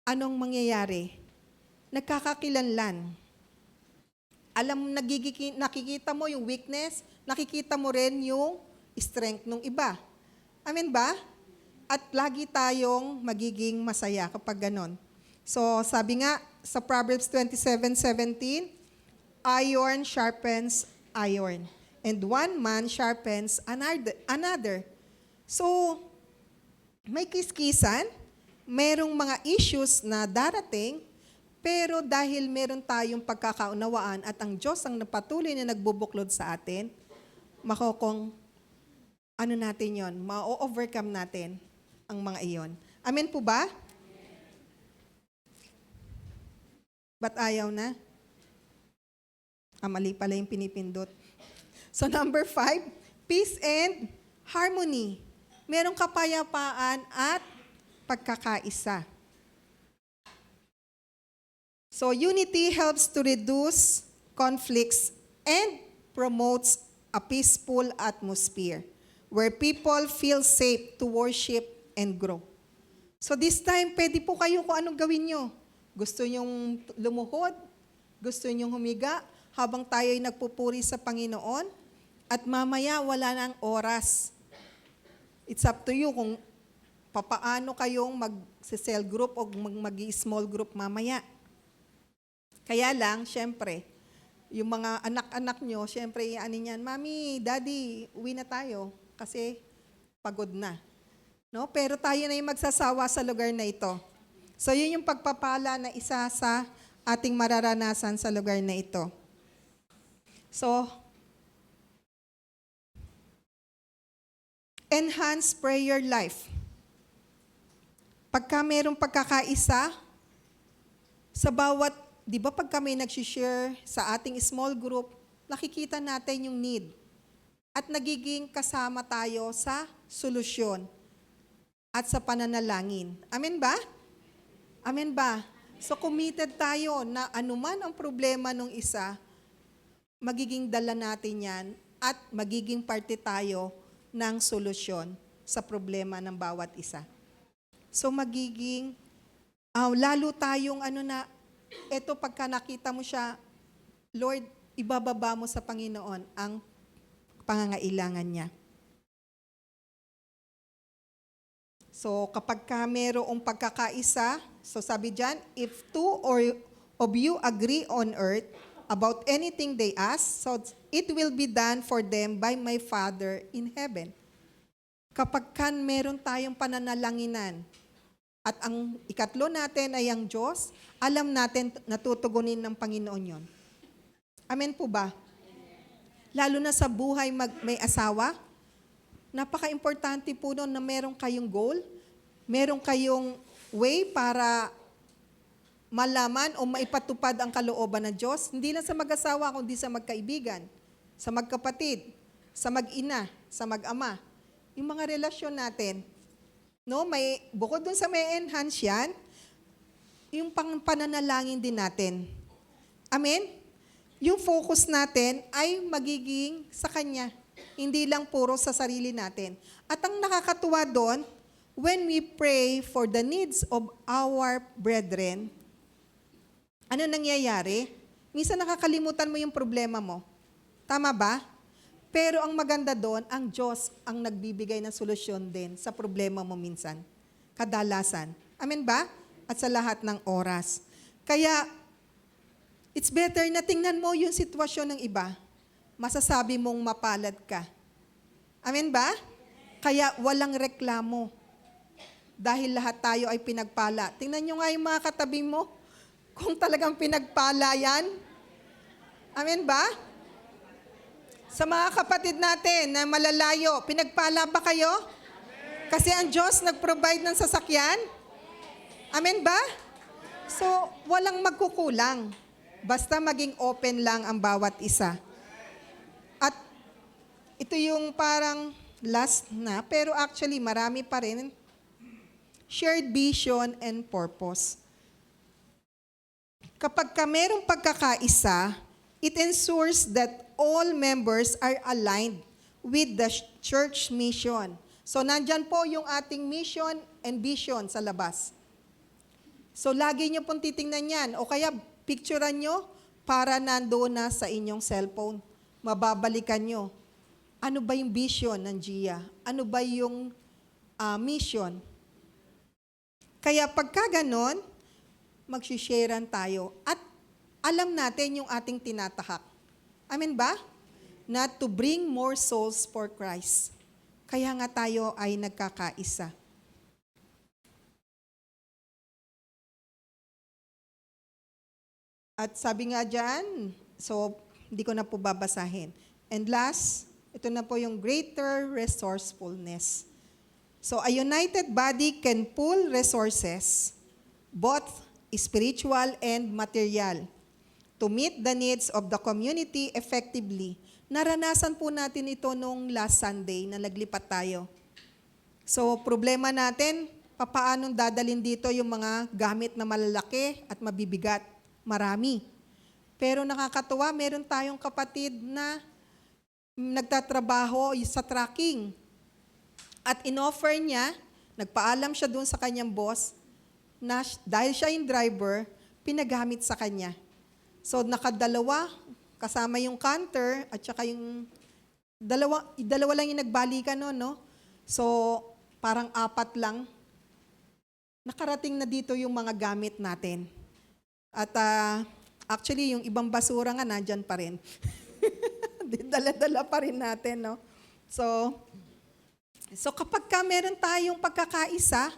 anong mangyayari? Nagkakakilanlan. Nakikita mo yung weakness, nakikita mo rin yung strength ng iba. Amen ba? At lagi tayong magiging masaya kapag ganon. So, sabi nga sa Proverbs 27:17, iron sharpens iron, and one man sharpens another. So, may kiskisan, merong mga issues na darating, pero dahil meron tayong pagkakaunawaan at ang Diyos ang patuloy na nagbubuklod sa atin, ano natin yon, ma-overcome natin ang mga iyon. Amen po ba? Ba't ayaw na? Mali pala yung pinipindot. So number 5, peace and harmony. Merong kapayapaan at pagkakaisa. So unity helps to reduce conflicts and promotes a peaceful atmosphere where people feel safe to worship and grow. So this time, pwede po kayo kung anong gawin nyo. Gusto nyong lumuhod, gusto nyong humiga, habang tayo ay nagpupuri sa Panginoon, at mamaya wala nang oras. It's up to you kung papaano kayong mag-cell group o mag-small group mamaya. Kaya lang, syempre, yung mga anak-anak nyo, syempre, niyan, Mami, Daddy, uwi na tayo kasi pagod na. No? Pero tayo na yung magsasawa sa lugar na ito. So, yun yung pagpapala na isa sa ating mararanasan sa lugar na ito. So, enhance prayer life. Pagka mayroong pagkakaisa, sa bawat, di ba pag kami nag-share sa ating small group, nakikita natin yung need. At nagiging kasama tayo sa solusyon at sa pananalangin. Amen ba? Amen ba? So committed tayo na anuman ang problema ng isa, magiging dala natin yan at magiging parte tayo ng solusyon sa problema ng bawat isa. So magiging, lalo tayong eto pagka nakita mo siya, Lord, ibababa mo sa Panginoon ang pangangailangan niya. So kapag mayroong pagkakaisa, so sabi dyan, if two of you agree on earth about anything they ask, so it will be done for them by my Father in heaven. Kapag meron tayong pananalanginan, at ang ikatlo natin ay ang Diyos, alam natin natutugunin ng Panginoon yon. Amen po ba? Lalo na sa buhay may asawa, napaka-importante po nun na meron kayong goal, meron kayong way para malaman o maipatupad ang kalooban ng Diyos, hindi lang sa mag-asawa, kundi sa magkaibigan, sa magkapatid, sa mag-ina, sa mag-ama. Yung mga relasyon natin, no, bukod dun sa may enhance yan, yung pananalangin din natin. Amen? Yung focus natin ay magiging sa Kanya, hindi lang puro sa sarili natin. At ang nakakatuwa doon, when we pray for the needs of our brethren, ano nangyayari? Minsan nakakalimutan mo yung problema mo. Tama ba? Pero ang maganda doon, ang Diyos ang nagbibigay ng solusyon din sa problema mo minsan. Kadalasan. Amen ba? At sa lahat ng oras. Kaya, it's better na tingnan mo yung sitwasyon ng iba. Masasabi mong mapalad ka. Amen ba? Kaya walang reklamo. Dahil lahat tayo ay pinagpala. Tingnan nyo nga yung mga katabi mo. Kung talagang pinagpala yan. Amen ba? Sa mga kapatid natin na malalayo, pinagpala ba kayo? Kasi ang Diyos nag-provide ng sasakyan. Amen ba? So, walang magkukulang. Basta maging open lang ang bawat isa. At ito yung parang last na, pero actually marami pa rin. Shared vision and purpose. Kapag merong pagkakaisa, it ensures that all members are aligned with the church mission. So nandyan po yung ating mission and vision sa labas. So lagi nyo pong titingnan yan. O kaya picturean nyo para nandoon na sa inyong cellphone. Mababalikan nyo. Ano ba yung vision ng GIA? Ano ba yung mission? Kaya pagka ganon, magsisharean tayo. At alam natin yung ating tinatahak. Amen ba? Na to bring more souls for Christ. Kaya nga tayo ay nagkakaisa. At sabi nga dyan, so hindi ko na po babasahin. And last, ito na po yung greater resourcefulness. So a united body can pool resources, both spiritual and material, to meet the needs of the community effectively. Naranasan po natin ito nung last Sunday na naglipat tayo. So problema natin, papaanong dadalhin dito yung mga gamit na malalaki at mabibigat? Marami. Pero nakakatuwa, meron tayong kapatid na nagtatrabaho sa trucking. At inoffer niya, nagpaalam siya doon sa kanyang boss, na dahil siya yung driver, pinagamit sa kanya. So nakadalawa, kasama yung canter, at saka yung dalawa lang yung nagbalikan noon, no? So parang 4 lang. Nakarating na dito yung mga gamit natin. At actually, yung ibang basura nga nandyan pa rin. Dala-dala pa rin natin, no? So kapag meron tayong pagkakaisa,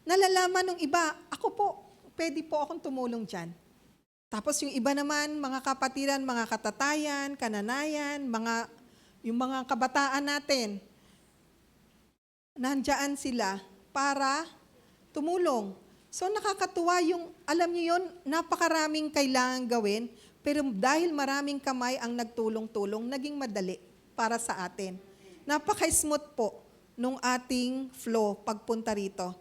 nalalaman ng iba, ako po, pwede po akong tumulong dyan. Tapos yung iba naman, mga kapatiran, mga katatayan, kananayan, yung mga kabataan natin, nandyan sila para tumulong. So nakakatuwa yung, alam niyo yun, napakaraming kailangan gawin, pero dahil maraming kamay ang nagtulong-tulong, naging madali para sa atin. Napaka-smooth po nung ating flow pagpunta rito.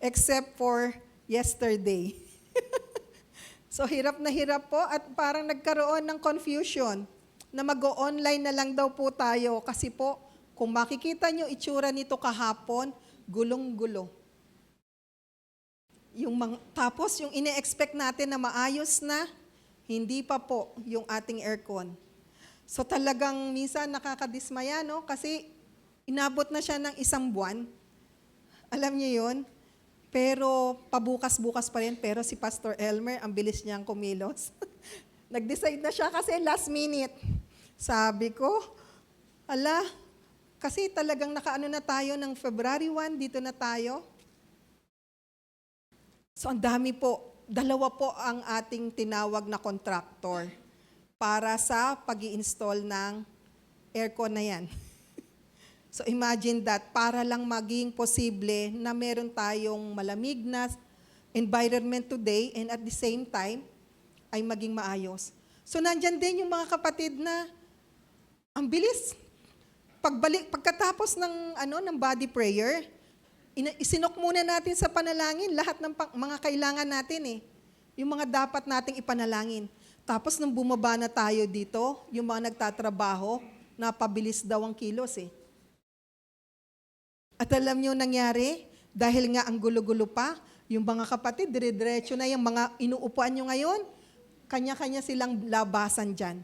Except for yesterday. So hirap na hirap po at parang nagkaroon ng confusion na mag-online na lang daw po tayo kasi po, kung makikita nyo itsura nito kahapon, gulong-gulo. Tapos yung ine-expect natin na maayos na, hindi pa po yung ating aircon. So talagang minsan nakakadismaya, no? Kasi inabot na siya ng 1 buwan. Alam niyo yun? Pero pabukas-bukas pa rin. Pero si Pastor Elmer, ang bilis niyang kumilos. Nag-decide na siya kasi last minute. Sabi ko, kasi talagang nakaano na tayo ng February 1, dito na tayo. So ang dami po, 2 po ang ating tinawag na contractor para sa pag-i-install ng aircon na yan. So imagine that, para lang maging posible na meron tayong malamig na environment today and at the same time ay maging maayos. So nandyan din yung mga kapatid na ang bilis. Pagkatapos ng body prayer, isinok muna natin sa panalangin lahat ng mga kailangan natin eh. Yung mga dapat nating ipanalangin. Tapos nung bumaba na tayo dito, yung mga nagtatrabaho, napabilis daw ang kilos eh. At alam niyo nangyari, dahil nga ang gulo-gulo pa, yung mga kapatid, dire-diretso na yung mga inuupuan nyo ngayon, kanya-kanya silang labasan dyan.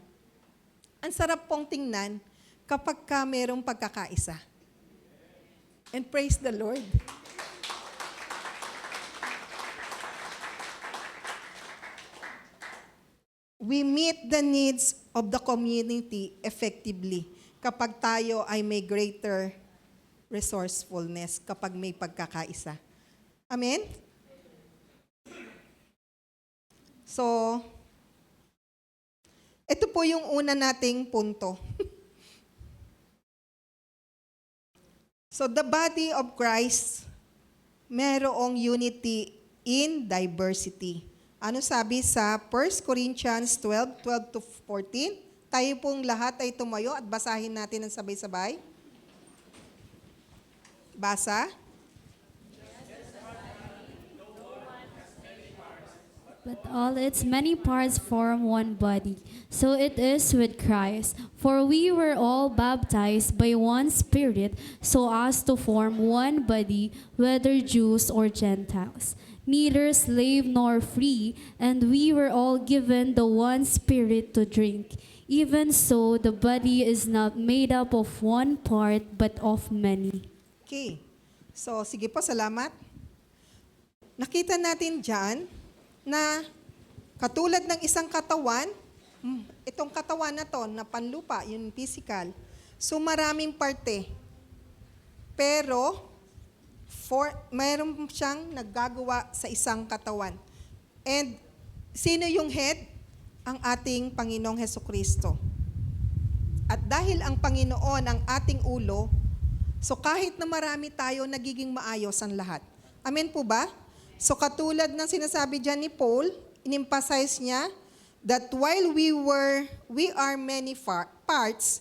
Ang sarap pong tingnan kapag merong pagkakaisa. And praise the Lord. We meet the needs of the community effectively kapag tayo ay may greater resourcefulness, kapag may pagkakaisa. Amen? So, ito po yung una nating punto. So the body of Christ, merong unity in diversity. Ano sabi sa 1 Corinthians 12:12-14? Tayo pong lahat ay tumayo at basahin natin ng sabay-sabay. Basa. But all its many parts form one body. So it is with Christ. For we were all baptized by one Spirit, so as to form one body, whether Jews or Gentiles. Neither slave nor free, and we were all given the one Spirit to drink. Even so, the body is not made up of one part, but of many. Okay. So, sige po, salamat. Nakita natin dyan na katulad ng isang katawan, itong katawan na to, na panlupa, yung physical, so maraming parte. Pero, mayroon siyang naggagawa sa isang katawan. And, sino yung head? ang ating Panginoong Hesukristo. At dahil ang Panginoon ang ating ulo, so kahit na marami tayo, nagiging maayos ang lahat. Amen po ba? So katulad ng sinasabi dyan ni Paul, in-emphasize niya that while we are many parts,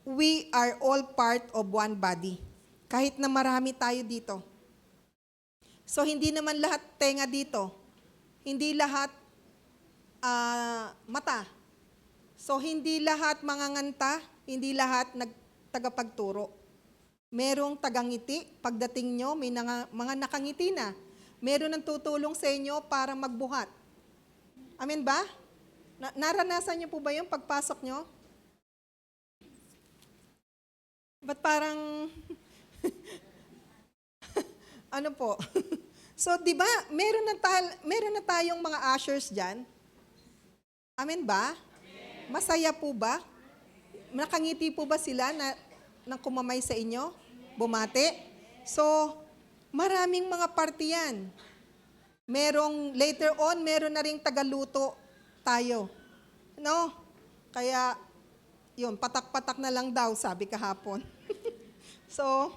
we are all part of one body. Kahit na marami tayo dito. So hindi naman lahat tenga dito. Hindi lahat mata. So hindi lahat manganganta, hindi lahat tagapagturo. Merong tagangiti, pagdating nyo, may mga nakangiti na. Meron ng tutulong sa inyo para magbuhat. Amen ba? Naranasan nyo po ba yung pagpasok nyo? Ba't parang, ano po? So, di ba, meron na tayong mga ushers dyan? Amen ba? Masaya po ba? Nakangiti po ba sila na kumamay sa inyo? Bumate? So, maraming mga party yan. Later on, meron na ring tagaluto tayo. No? Kaya, yun, patak-patak na lang daw, sabi kahapon. So,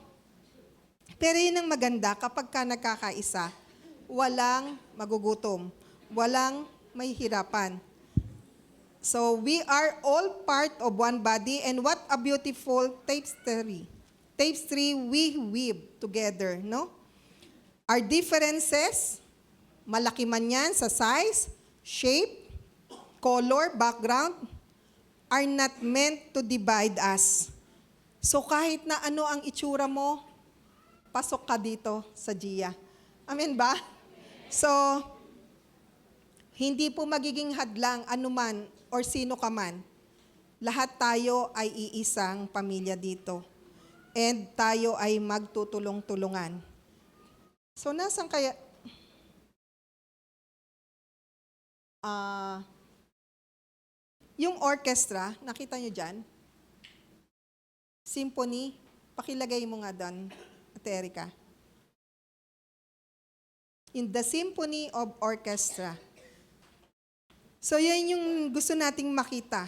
pero yun ang maganda, kapag ka nagkakaisa, walang magugutom, walang mahihirapan. So, we are all part of one body, and what a beautiful tapestry. Tapestry we weave together, no? Our differences, malaki man yan sa size, shape, color, background, are not meant to divide us. So kahit na ano ang itsura mo, pasok ka dito sa GIA. Amen ba? So, hindi po magiging hadlang anuman or sino ka man. Lahat tayo ay iisang pamilya dito. And tayo ay magtutulong-tulungan. So, nasan kaya? Yung orchestra, nakita nyo dyan? Symphony, pakilagay mo nga doon, Ate Erica. In the Symphony of Orchestra. So, yan yung gusto nating makita.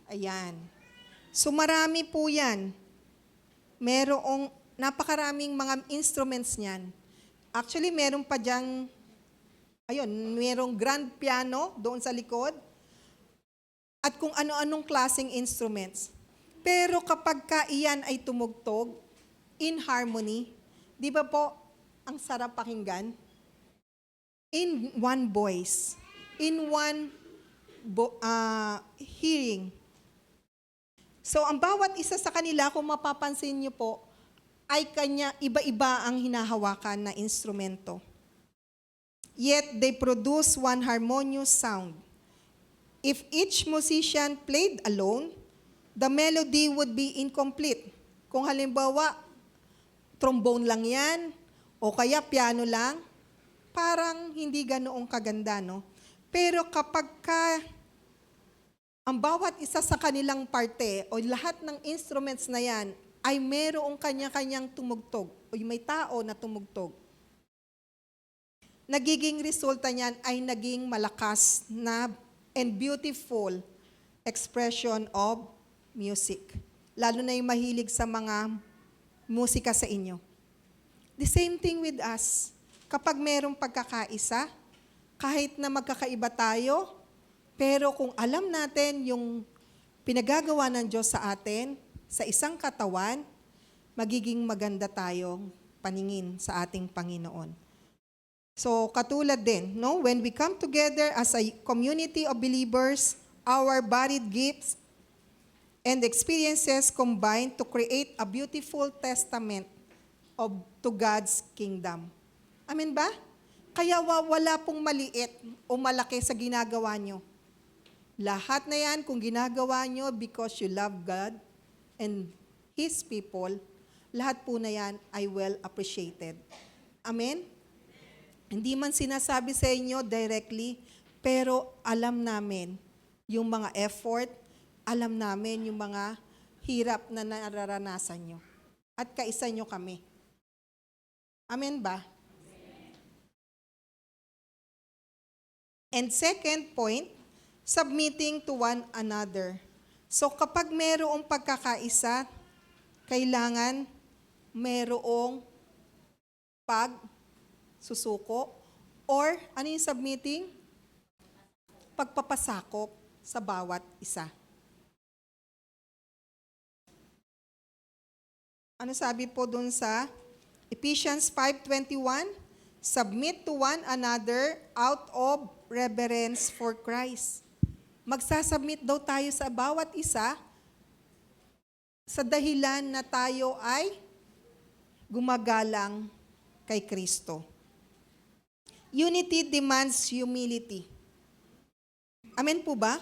Ayan. So, marami po yan. Merong napakaraming mga instruments niyan. Actually, meron pa diyang, merong grand piano doon sa likod. At kung ano-anong klaseng instruments. Pero kapag iyan ay tumugtog, in harmony, di ba po, ang sarap pakinggan? In one voice, in one hearing. So, ang bawat isa sa kanila, kung mapapansin niyo po, ay kanya iba-iba ang hinahawakan na instrumento. Yet, they produce one harmonious sound. If each musician played alone, the melody would be incomplete. Kung halimbawa, trombone lang yan, o kaya piano lang, parang hindi ganoong kaganda, no? Pero kapag ang bawat isa sa kanilang parte o lahat ng instruments na yan ay merong kanya-kanyang tumugtog o may tao na tumugtog, nagiging resulta niyan ay naging malakas na and beautiful expression of music. Lalo na yung mahilig sa mga musika sa inyo. The same thing with us. Kapag merong pagkakaisa, kahit na magkakaiba tayo, pero kung alam natin yung pinagagawa ng Diyos sa atin, sa isang katawan, magiging maganda tayong paningin sa ating Panginoon. So, katulad din, no? When we come together as a community of believers, our varied gifts and experiences combine to create a beautiful testament to God's kingdom. Amen ba? Kaya wala pong maliit o malaki sa ginagawa nyo. Lahat na yan, kung ginagawa nyo because you love God and His people, lahat po na yan ay well appreciated. Amen? Hindi man sinasabi sa inyo directly, pero alam namin yung mga effort, alam namin yung mga hirap na nararanasan nyo. At kaisa nyo kami. Amen ba? And second point, submitting to one another. So kapag mayroong pagkakaisa, kailangan mayroong pagsusuko or ano yung submitting? Pagpapasakop sa bawat isa. Ano sabi po dun sa Ephesians 5:21? Submit to one another out of reverence for Christ. Magsasubmit daw tayo sa bawat isa sa dahilan na tayo ay gumagalang kay Kristo. Unity demands humility. Amen po ba?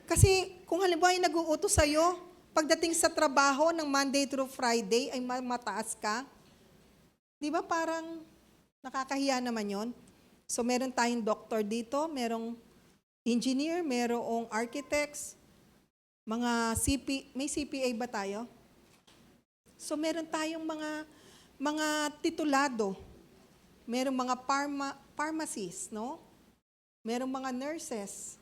Kasi kung halimbawa ay nag-uutos sa'yo, pagdating sa trabaho ng Monday through Friday ay mataas ka, di ba parang nakakahiya naman yon? So meron tayong doctor dito, merong engineer, merong architects, mga may CPA ba tayo? So meron tayong mga titulado, merong mga pharmacists, no? Merong mga nurses.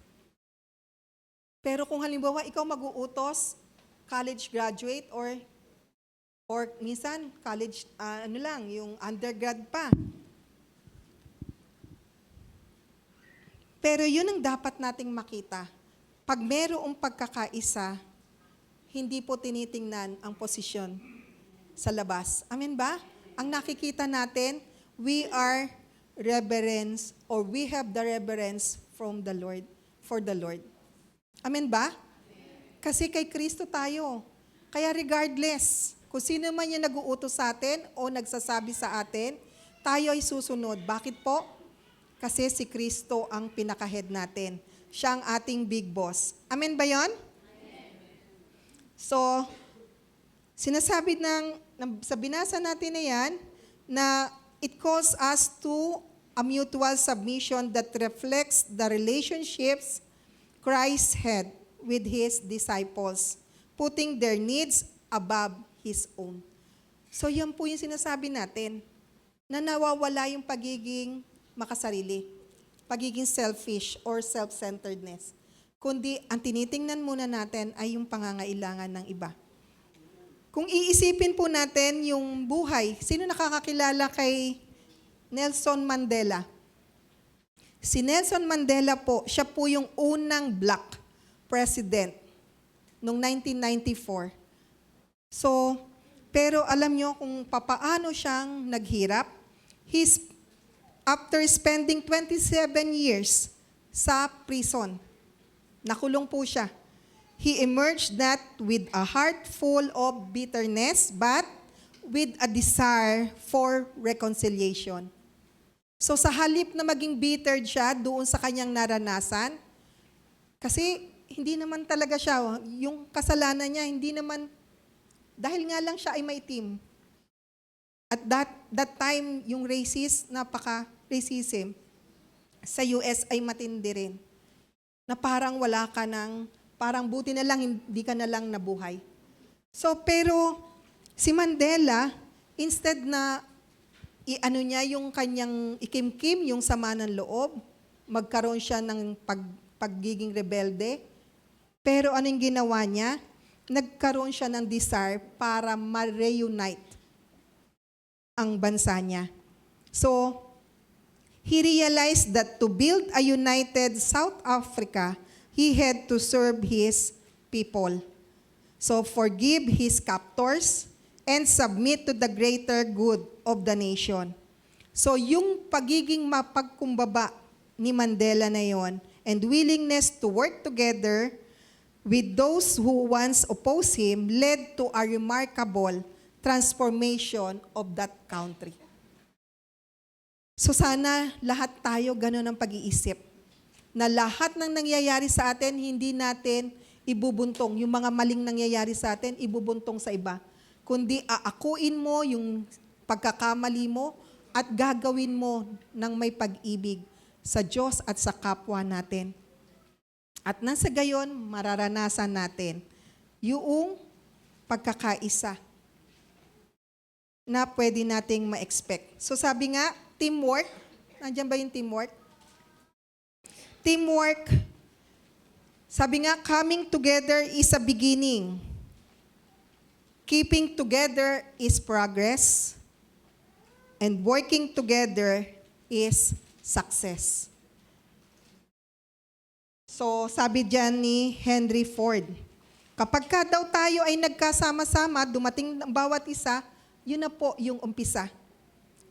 Pero kung halimbawa ikaw mag-uutos, college graduate or minsan college yung undergrad pa. Pero yun ang dapat nating makita. Pag mayroong pagkakaisa, hindi po tinitingnan ang posisyon sa labas. Amen ba? Ang nakikita natin, we are reverence or we have the reverence from the Lord, for the Lord. Amen ba? Kasi kay Kristo tayo. Kaya regardless, kung sino man yung nag-uutos sa atin o nagsasabi sa atin, tayo ay susunod. Bakit po? Kasi si Kristo ang pinaka-head natin. Siya ang ating big boss. Amen ba yon? So, sinasabi sa binasa natin na yan, na it calls us to a mutual submission that reflects the relationships Christ had with His disciples, putting their needs above His own. So yan po yung sinasabi natin, na nawawala yung pagiging makasarili, pagiging selfish or self-centeredness. Kundi ang tinitingnan muna natin ay yung pangangailangan ng iba. Kung iisipin po natin yung buhay, sino nakakakilala kay Nelson Mandela? Si Nelson Mandela po, siya po yung unang black president noong 1994. So, pero alam nyo kung papaano siyang naghirap? After spending 27 years sa prison, nakulong po siya. He emerged not with a heart full of bitterness, but with a desire for reconciliation. So sa halip na maging bitter siya doon sa kanyang naranasan, kasi hindi naman talaga siya, yung kasalanan niya, hindi naman, dahil nga lang siya ay maitim. At that time, yung napaka-racism sa US ay matindi rin. Na parang wala ka ng, parang buti na lang, hindi ka na lang nabuhay. So, pero si Mandela, instead na niya yung kanyang ikimkim, yung sama ng loob, magkaroon siya ng pagiging rebelde. Pero anong ginawa niya? Nagkaroon siya ng desire para ma-reunite ang bansa niya. So, he realized that to build a united South Africa, he had to serve his people. So, forgive his captors and submit to the greater good of the nation. So, yung pagiging mapagkumbaba ni Mandela na yon and willingness to work together with those who once opposed him led to a remarkable transformation of that country. So sana lahat tayo ganun ang pag-iisip. Na lahat ng nangyayari sa atin, hindi natin ibubuntong. Yung mga maling nangyayari sa atin, ibubuntong sa iba. Kundi aakuin mo yung pagkakamali mo at gagawin mo ng may pag-ibig sa Diyos at sa kapwa natin. At nasa gayon, mararanasan natin yung pagkakaisa na pwede nating ma-expect. So sabi nga, teamwork. Nandiyan ba yung teamwork? Teamwork. Sabi nga, coming together is a beginning. Keeping together is progress. And working together is success. So, sabi dyan ni Henry Ford, kapag ka daw tayo ay nagkasama-sama, dumating ang bawat isa, yun na po yung umpisa.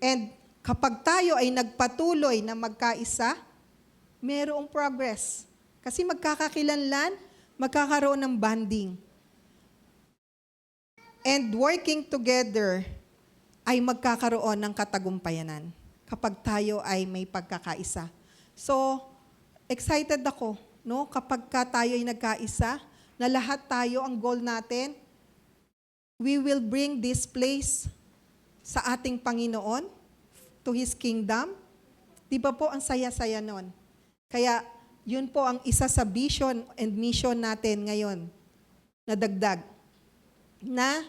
And kapag tayo ay nagpatuloy na magkaisa, merong progress. Kasi magkakakilanlan, magkakaroon ng bonding. And working together ay magkakaroon ng katagumpayanan kapag tayo ay may pagkakaisa. So, excited ako, no? Kapag ka tayo ay nagkaisa, na lahat tayo, ang goal natin, we will bring this place sa ating Panginoon, to His kingdom. Di ba po, ang saya-saya nun? Kaya, yun po ang isa sa vision and mission natin ngayon, na dagdag, na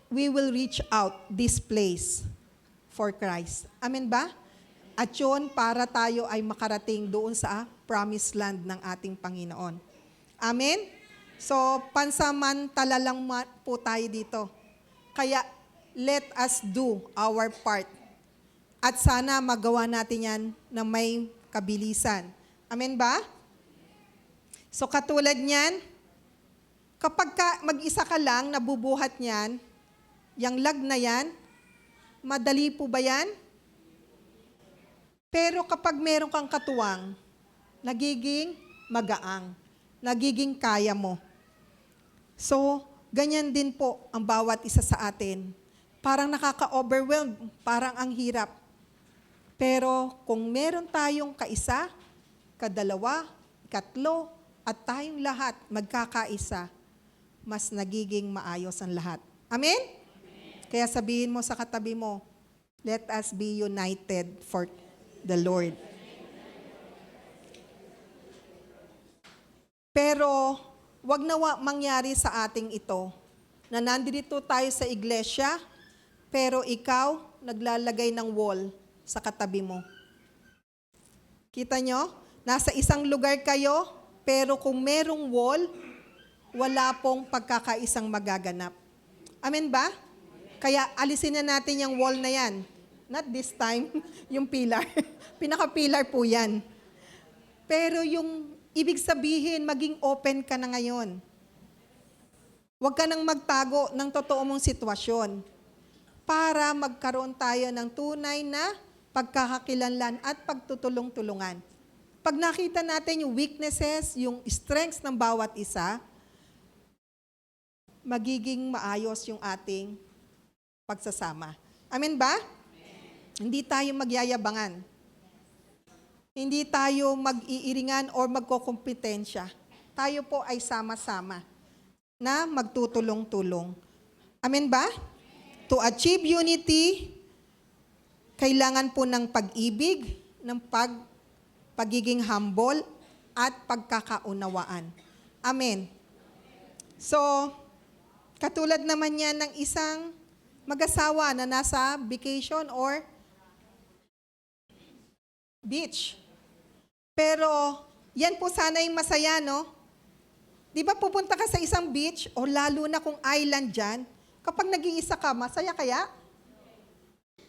we will reach out this place for Christ. Amen ba? At yun, para tayo ay makarating doon sa promised land ng ating Panginoon. Amen? So, pansamantala lang po tayo dito. Kaya, let us do our part. At sana magawa natin yan na may kabilisan. Amen ba? So, katulad niyan, kapag mag-isa ka lang, nabubuhat niyan, yung lag na yan, madali po ba yan? Pero kapag meron kang katuwang, nagiging magaang, nagiging kaya mo. So, ganyan din po ang bawat isa sa atin. Parang nakaka-overwhelm, parang ang hirap. Pero kung meron tayong kaisa, kadalawa, ikatlo, at tayong lahat magkakaisa, mas nagiging maayos ang lahat. Amen? Kaya sabihin mo sa katabi mo, let us be united for the Lord. Pero, wag na mangyari sa ating ito, na nandito tayo sa iglesia, pero ikaw naglalagay ng wall sa katabi mo. Kita nyo? Nasa isang lugar kayo, pero kung merong wall, wala pong pagkakaisang magaganap. Amen ba? Kaya alisin na natin yung wall na yan. Not this time, yung pillar. Pinaka-pillar po yan. Pero yung ibig sabihin, maging open ka na ngayon. Huwag ka nang magtago ng totoo mong sitwasyon para magkaroon tayo ng tunay na pagkakakilanlan at pagtutulong-tulungan. Pag nakita natin yung weaknesses, yung strengths ng bawat isa, magiging maayos yung ating pagsasama. Amen ba? Amen. Hindi tayo magyayabangan. Hindi tayo mag-iiringan or magkokompetensya. Tayo po ay sama-sama na magtutulong-tulong. Amen ba? To achieve unity, kailangan po ng pag-ibig, ng pagiging humble, at pagkakaunawaan. Amen. So, katulad naman yan ng isang mag-asawa na nasa vacation or beach. Pero, yan po sana yung masaya, no? Di ba pupunta ka sa isang beach o lalo na kung island dyan, kapag nag-iisa ka, masaya kaya?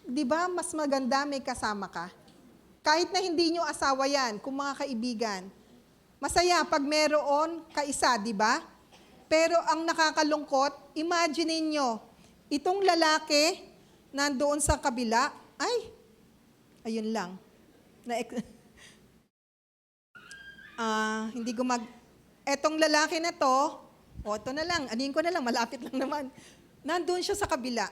Di ba mas maganda may kasama ka? Kahit na hindi nyo asawa yan, kung mga kaibigan, masaya pag meron kaisa, di ba? Pero ang nakakalungkot, imagine nyo, itong lalaki nandoon sa kabila, ay, ayun lang. Hindi etong lalaki na to, ito na lang, anin ko na lang, malapit lang naman. Nandoon siya sa kabila.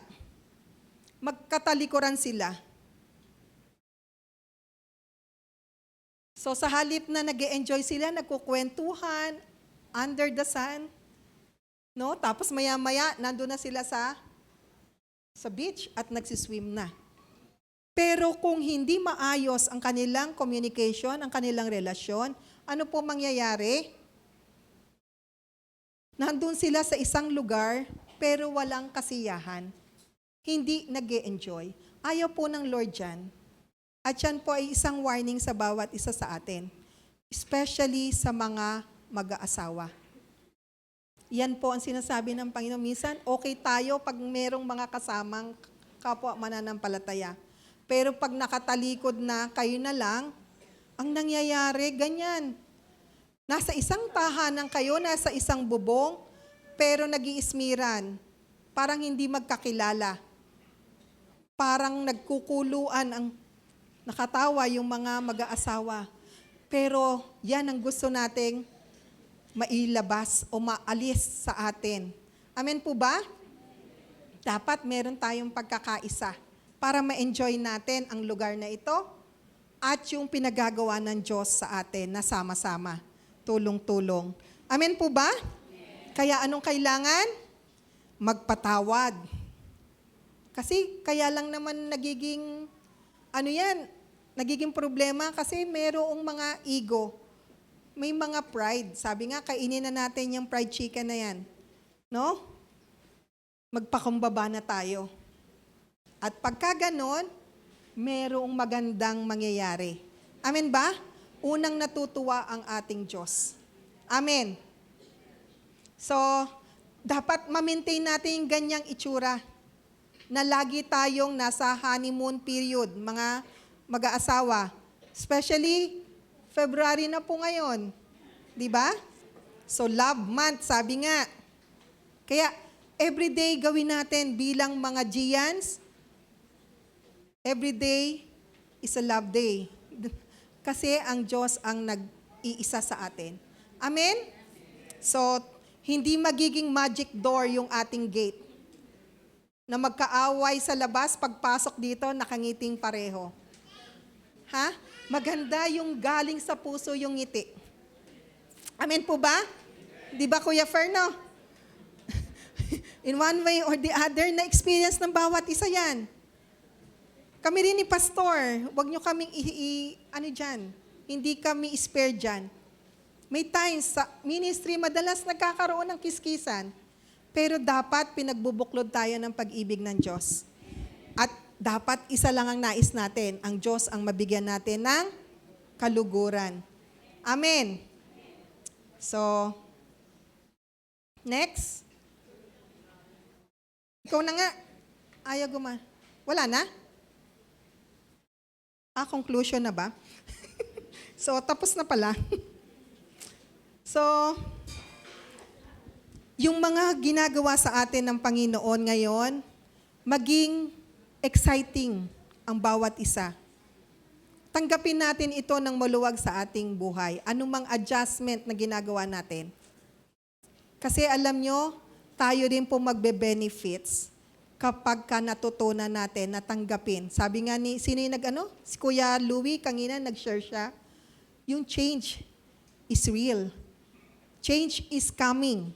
Magkatalikuran sila. So sa halip na nag-e-enjoy sila, nagkukwentuhan, under the sun, no? Tapos maya-maya, nandoon na sila sa beach at nagsiswim na. Pero kung hindi maayos ang kanilang communication, ang kanilang relasyon, ano po mangyayari? Nandun sila sa isang lugar, pero walang kasiyahan. hindi nag-e-enjoy. Ayaw po ng Lord yan. At yan po ay isang warning sa bawat isa sa atin. Especially sa mga mag-aasawa. Yan po ang sinasabi ng Panginoon. Minsan, okay tayo pag merong mga kasamang kapwa mananampalataya. Pero pag nakatalikod na, kayo na lang, ang nangyayari, ganyan. Nasa isang tahanan kayo, nasa isang bubong, pero nag-iismiran. Parang hindi magkakilala. Parang nagkukuluan ang nakatawa yung mga mag-aasawa. Pero yan ang gusto nating mailabas o maalis sa atin. Amen po ba? Dapat meron tayong pagkakaisa para ma-enjoy natin ang lugar na ito at yung pinagagawa ng Diyos sa atin na sama-sama, tulong-tulong. Amen po ba? Kaya anong kailangan? Magpatawad. Kasi kaya lang naman nagiging, nagiging problema kasi merong mga ego. May mga pride. Sabi nga, kainin na natin yung fried chicken na yan. No? Magpakumbaba na tayo. At pagka ganon, merong magandang mangyayari. Amen ba? Unang natutuwa ang ating Diyos. Amen. So, dapat ma-maintain natin yung ganyang itsura na lagi tayong nasa honeymoon period, mga mag-aasawa. Especially, February na po ngayon. Di ba? So, love month, sabi nga. Kaya, everyday gawin natin bilang mga Gians. Everyday is a love day. Kasi ang Diyos ang nag-iisa sa atin. Amen? So, hindi magiging magic door yung ating gate. Na magkaaway sa labas, pagpasok dito, nakangiting pareho. Ha? Maganda yung galing sa puso yung ngiti. Amen po ba? Di ba, Kuya Ferno? In one way or the other, na-experience ng bawat isa yan. Kami rin ni Pastor, huwag nyo kaming hindi kami spare dyan. May times sa ministry, madalas nagkakaroon ng kiskisan, pero dapat pinagbubuklod tayo ng pag-ibig ng Diyos. At dapat isa lang ang nais natin, ang Diyos ang mabigyan natin ng kaluguran. Amen. So, next. Ikaw na nga. Ayaw wala na? Conclusion na ba? So, tapos na pala. So, yung mga ginagawa sa atin ng Panginoon ngayon, maging exciting ang bawat isa. Tanggapin natin ito ng maluwag sa ating buhay. Anumang adjustment na ginagawa natin. Kasi alam nyo, tayo rin po magbe-benefits kapag ka natutunan natin na tanggapin. Sabi nga sino yung si Kuya Louie, kanina nag-share siya, yung change is real. Change is coming.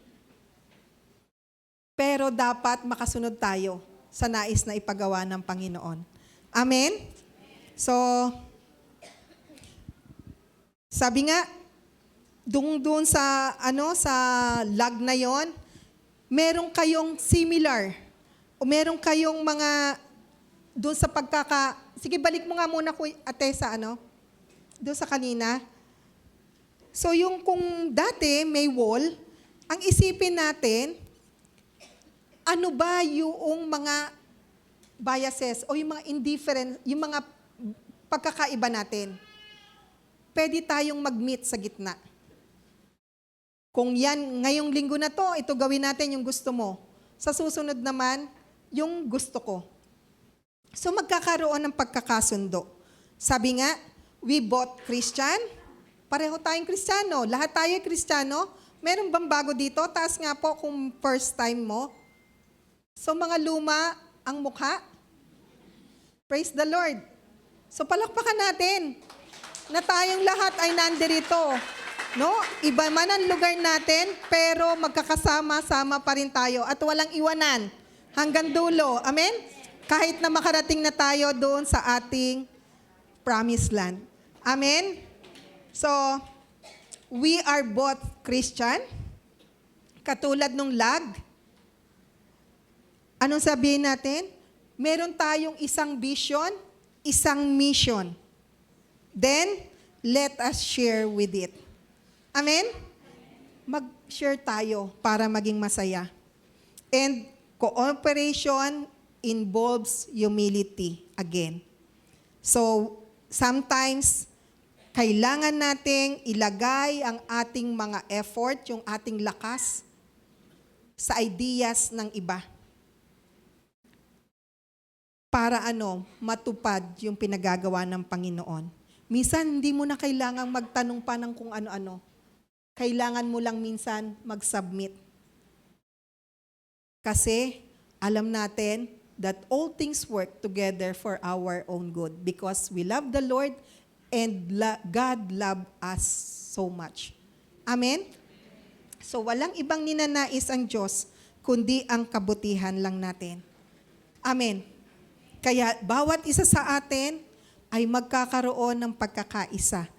Pero dapat makasunod tayo sa nais na ipagawa ng Panginoon. Amen? So, sabi nga, doon sa log na yon, meron kayong similar o meron kayong mga doon sa sige, balik mo nga muna ate sa doon sa kanina. So yung kung dati may wall, ang isipin natin, ano ba yung mga biases o yung mga indifferent, yung mga pagkakaiba natin? Pwede tayong mag-meet sa gitna. Kung yan, ngayong linggo na to, ito gawin natin yung gusto mo. Sa susunod naman, yung gusto ko. So magkakaroon ng pagkakasundo. Sabi nga, we both Christian. Pareho tayong Kristiyano. Lahat tayo Kristiyano. Meron bang bago dito? Taas nga po kung first time mo. So mga luma ang mukha. Praise the Lord. So palakpakan natin na tayong lahat ay nandirito. No? Iba man ang lugar natin, pero magkakasama-sama pa rin tayo at walang iwanan hanggang dulo. Amen? Kahit na makarating na tayo doon sa ating promised land. Amen? So, we are both Christian. Katulad nung lag. Anong sabihin natin? meron tayong isang vision, isang mission. Then, let us share with it. Amen? Mag-share tayo para maging masaya. And cooperation involves humility again. So, sometimes, kailangan nating ilagay ang ating mga effort, yung ating lakas, sa ideas ng iba. Para matupad yung pinagagawa ng Panginoon. Minsan, hindi mo na kailangang magtanong pa ng kung ano-ano. Kailangan mo lang minsan mag-submit. Kasi, alam natin that all things work together for our own good because we love the Lord and God loved us so much. Amen? So, walang ibang ninanais ang Diyos kundi ang kabutihan lang natin. Amen. Kaya, bawat isa sa atin ay magkakaroon ng pagkakaisa.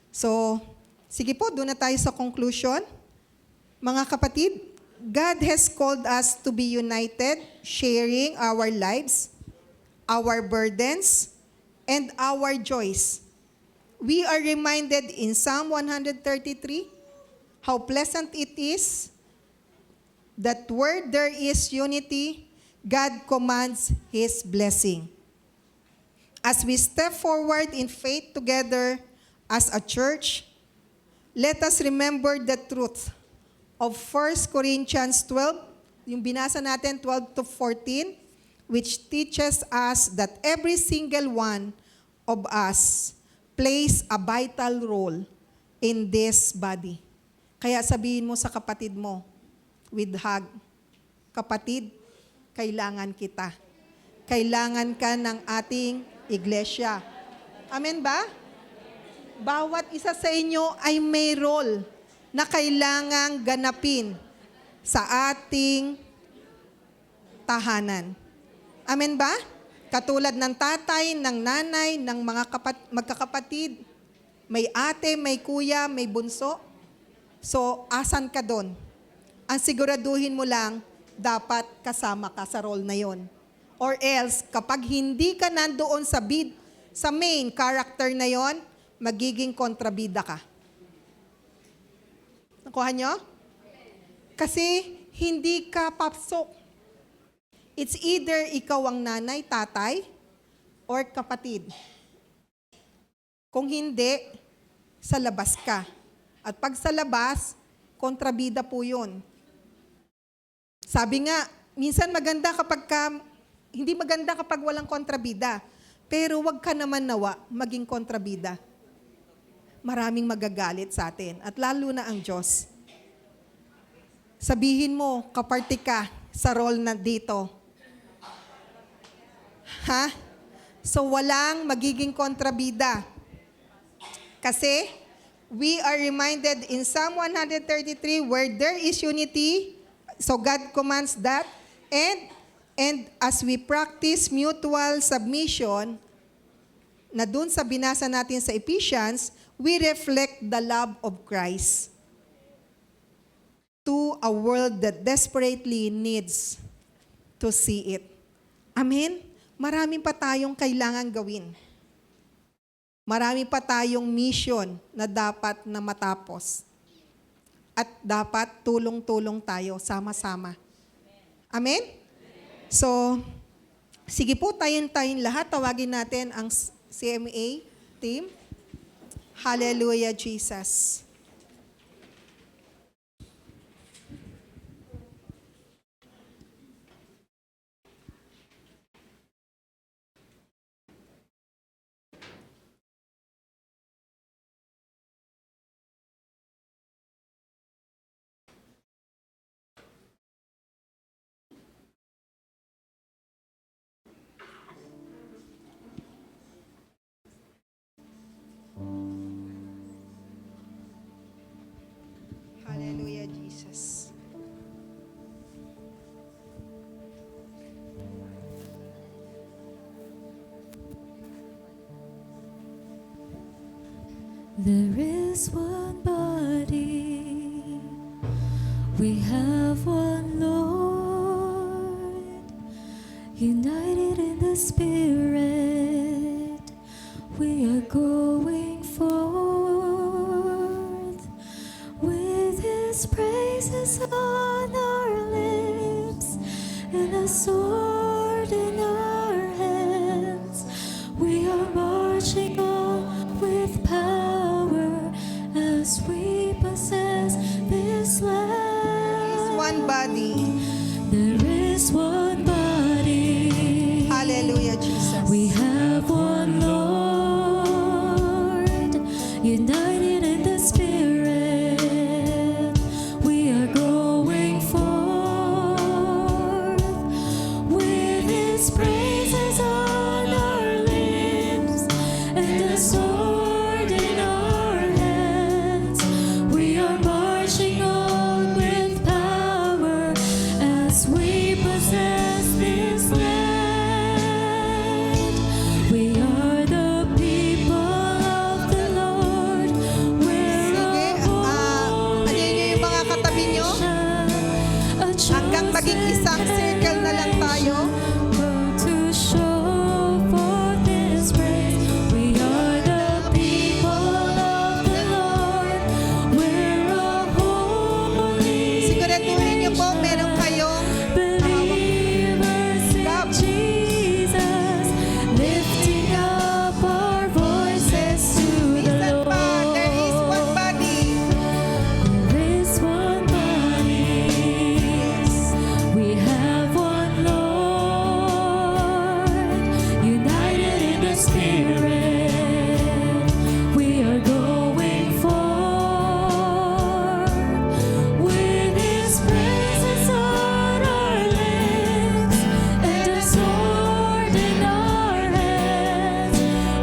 So, sige po, doon na tayo sa conclusion. Mga kapatid, God has called us to be united, sharing our lives, our burdens, and our joys. We are reminded in Psalm 133 how pleasant it is that where there is unity, God commands His blessing. As we step forward in faith together as a church, let us remember the truth of 1 Corinthians 12, yung binasa natin 12 to 14, which teaches us that every single one of us plays a vital role in this body. Kaya sabihin mo sa kapatid mo, with hug, kapatid, kailangan kita. Kailangan ka ng ating iglesia. Amen ba? Bawat isa sa inyo ay may role na kailangang ganapin sa ating tahanan. Amen ba? Katulad ng tatay, ng nanay, ng mga magkakapatid, may ate, may kuya, may bunso. So, asan ka doon? Ang siguraduhin mo lang, dapat kasama ka sa role na yon. Or else, kapag hindi ka nandoon sa main character na yon, magiging kontrabida ka. Nakuha nyo? Kasi hindi ka papsok. It's either ikaw ang nanay, tatay, or kapatid. Kung hindi, sa labas ka. At pag sa labas, kontrabida po yun. Sabi nga, minsan hindi maganda kapag walang kontrabida. Pero wag ka naman nawa maging kontrabida. Maraming magagalit sa atin. At lalo na ang Diyos. Sabihin mo, kaparte ka sa role na dito. Ha? So walang magiging kontrabida. Kasi we are reminded in Psalm 133 where there is unity, so God commands that, and as we practice mutual submission, na dun sa binasa natin sa Ephesians, we reflect the love of Christ to a world that desperately needs to see it. Amen? Marami pa tayong kailangan gawin. Marami pa tayong mission na dapat na matapos. At dapat tulong-tulong tayo, sama-sama. Amen? So, sige po, tayong lahat. Tawagin natin ang CMA team. Hallelujah, Jesus. Hallelujah, Jesus. There is one body, we have one Lord, united in the Spirit, we are going forth with His praises on our lips and a sword in our hands. We are marching on with power as we possess this land. One body. There is one body. Hallelujah, Jesus. We have one Lord, united in the Spirit. We are going forth with His praises on our lips and a sword in our hands. We are marching on with power as we possess this land. We are the people of the Lord. We're Sige, ano yun yung mga katabi nyo? Hanggang maging isang circle na lang tayo. To show forth His praise. We are the people of the Lord. We're a holy Siguraduhin nyo po, meron kayong believers in Jesus, lifting up our voices to the minsan pa, Lord. there is one body. There is one body. We have one Lord, united in the Spirit. We are going forth with His praises on our lips and a sword in our hands.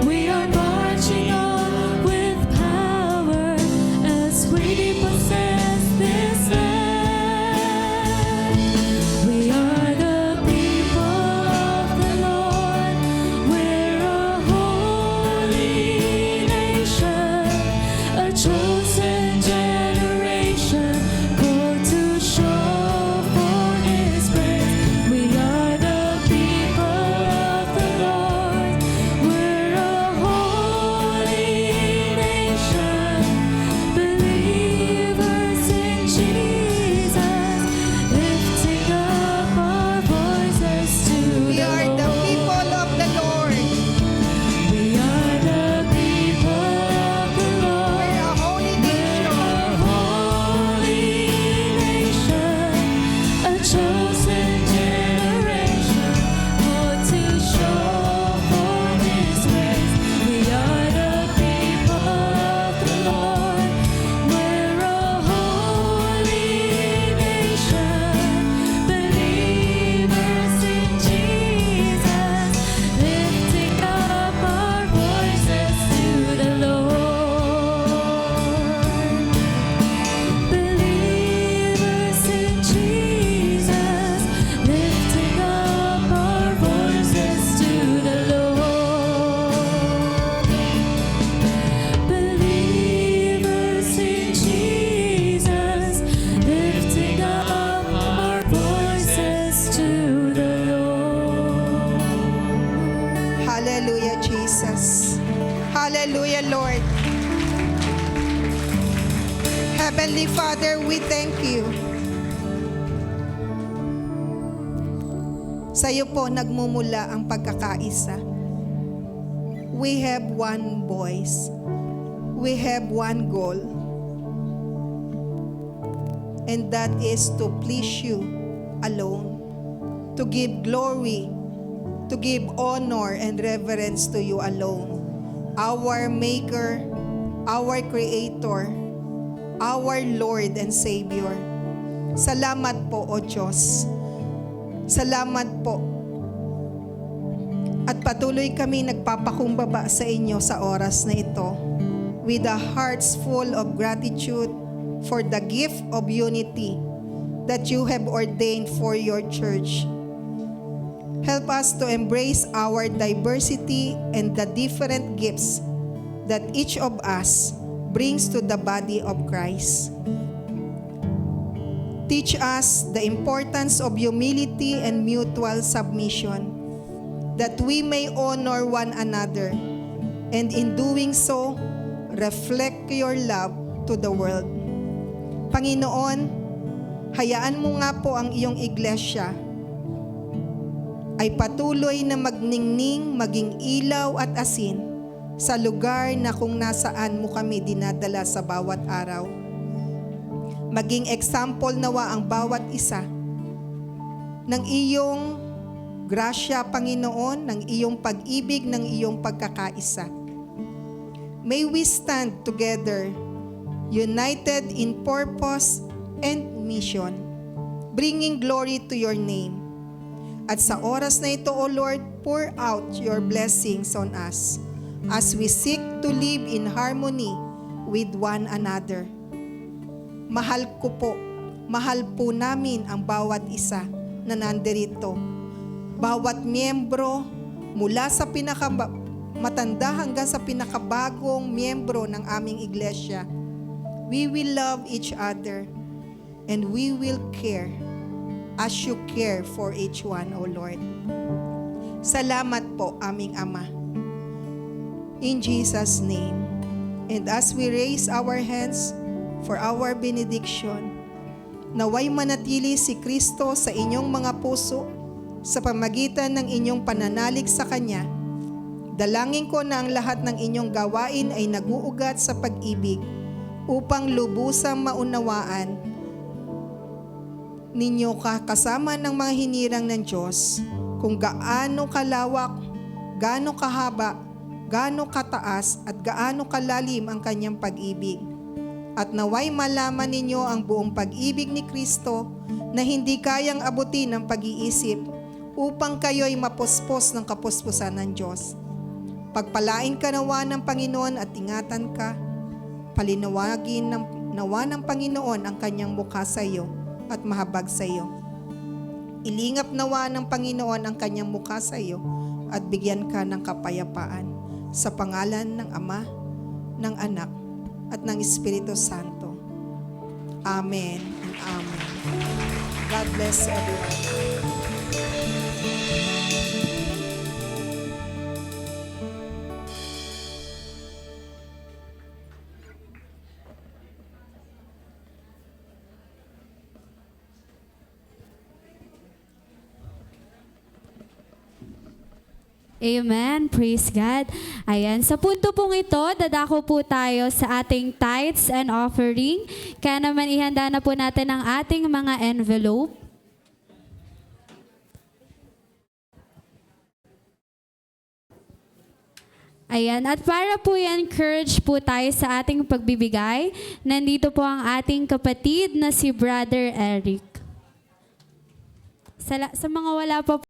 We are marching on with power as we possess this land. We are the people of the Lord. We're a holy nation, a chosen generation, called to show forth His praise. We are the people of the Lord. We're a holy nation, believers in Jesus, lifting up our voices to We the are the Lord. people of the Lord. We are the people of the Lord. We're a holy We're nation. a holy nation, a chosen generation, called to show forth His praise. We are the people of the Lord. We're a holy nation, believers in Jesus, lifting up our voices to the Lord. Believers in Jesus, lifting up our voices to the Lord. Believers in Jesus, lifting up our voices to the Lord. Hallelujah, Jesus. Hallelujah, Lord. Heavenly Father, we thank you. Sa iyo po nagmumula ang pagkakaisa. We have one voice. We have one goal. And that is to please you alone. To give glory, to give honor and reverence to you alone. Our Maker, our Creator, our Lord and Savior. Salamat po, O Diyos. Salamat po. At patuloy kami nagpapakumbaba sa inyo sa oras na ito with a hearts full of gratitude for the gift of unity that you have ordained for your church. Help us to embrace our diversity and the different gifts that each of us brings to the body of Christ. Teach us the importance of humility and mutual submission. that we may honor one another, and in doing so, reflect your love to the world. Panginoon, hayaan mo nga po ang iyong iglesia ay patuloy na magningning, maging ilaw at asin sa lugar na kung nasaan mo kami dinadala sa bawat araw. Maging example nawa ang bawat isa ng iyong grasya, Panginoon, ng iyong pag-ibig, ng iyong pagkakaisa. May we stand together, united in purpose and mission, bringing glory to your name. At sa oras na ito, O Lord, pour out your blessings on us as we seek to live in harmony with one another. Mahal po namin ang bawat isa na nandirito. Bawat miyembro, mula sa matanda hanggang sa pinakabagong miyembro ng aming iglesia, we will love each other and we will care as you care for each one, O Lord. Salamat po, aming Ama. In Jesus' name. And as we raise our hands for our benediction, naway manatili si Kristo sa inyong mga puso sa pamagitan ng inyong pananalig sa Kanya. Dalangin ko na ang lahat ng inyong gawain ay naguugat sa pag-ibig upang lubusang maunawaan ninyo kasama ng mga hinirang ng Diyos kung gaano kalawak, gaano kahaba, gaano kataas at gaano kalalim ang kanyang pag-ibig. At naway malaman ninyo ang buong pag-ibig ni Kristo na hindi kayang abutin ng pag-iisip upang kayo'y mapuspos ng kapuspusan ng Diyos. Pagpalain ka nawa ng Panginoon at ingatan ka, palinawagin nawa ng Panginoon ang kanyang mukha sa iyo at mahabag sa iyo. Ilingap nawa ng Panginoon ang kanyang mukha sa iyo at bigyan ka ng kapayapaan sa pangalan ng Ama, ng Anak, at ng Espiritu Santo. Amen and amen. God bless everyone. Amen. Praise God. Ayan. Sa punto pong ito, dadako po tayo sa ating tithes and offering. Kaya naman ihanda na po natin ang ating mga envelope. Ayan. At para po encourage po tayo sa ating pagbibigay, nandito po ang ating kapatid na si Brother Eric. Sa mga wala pa po,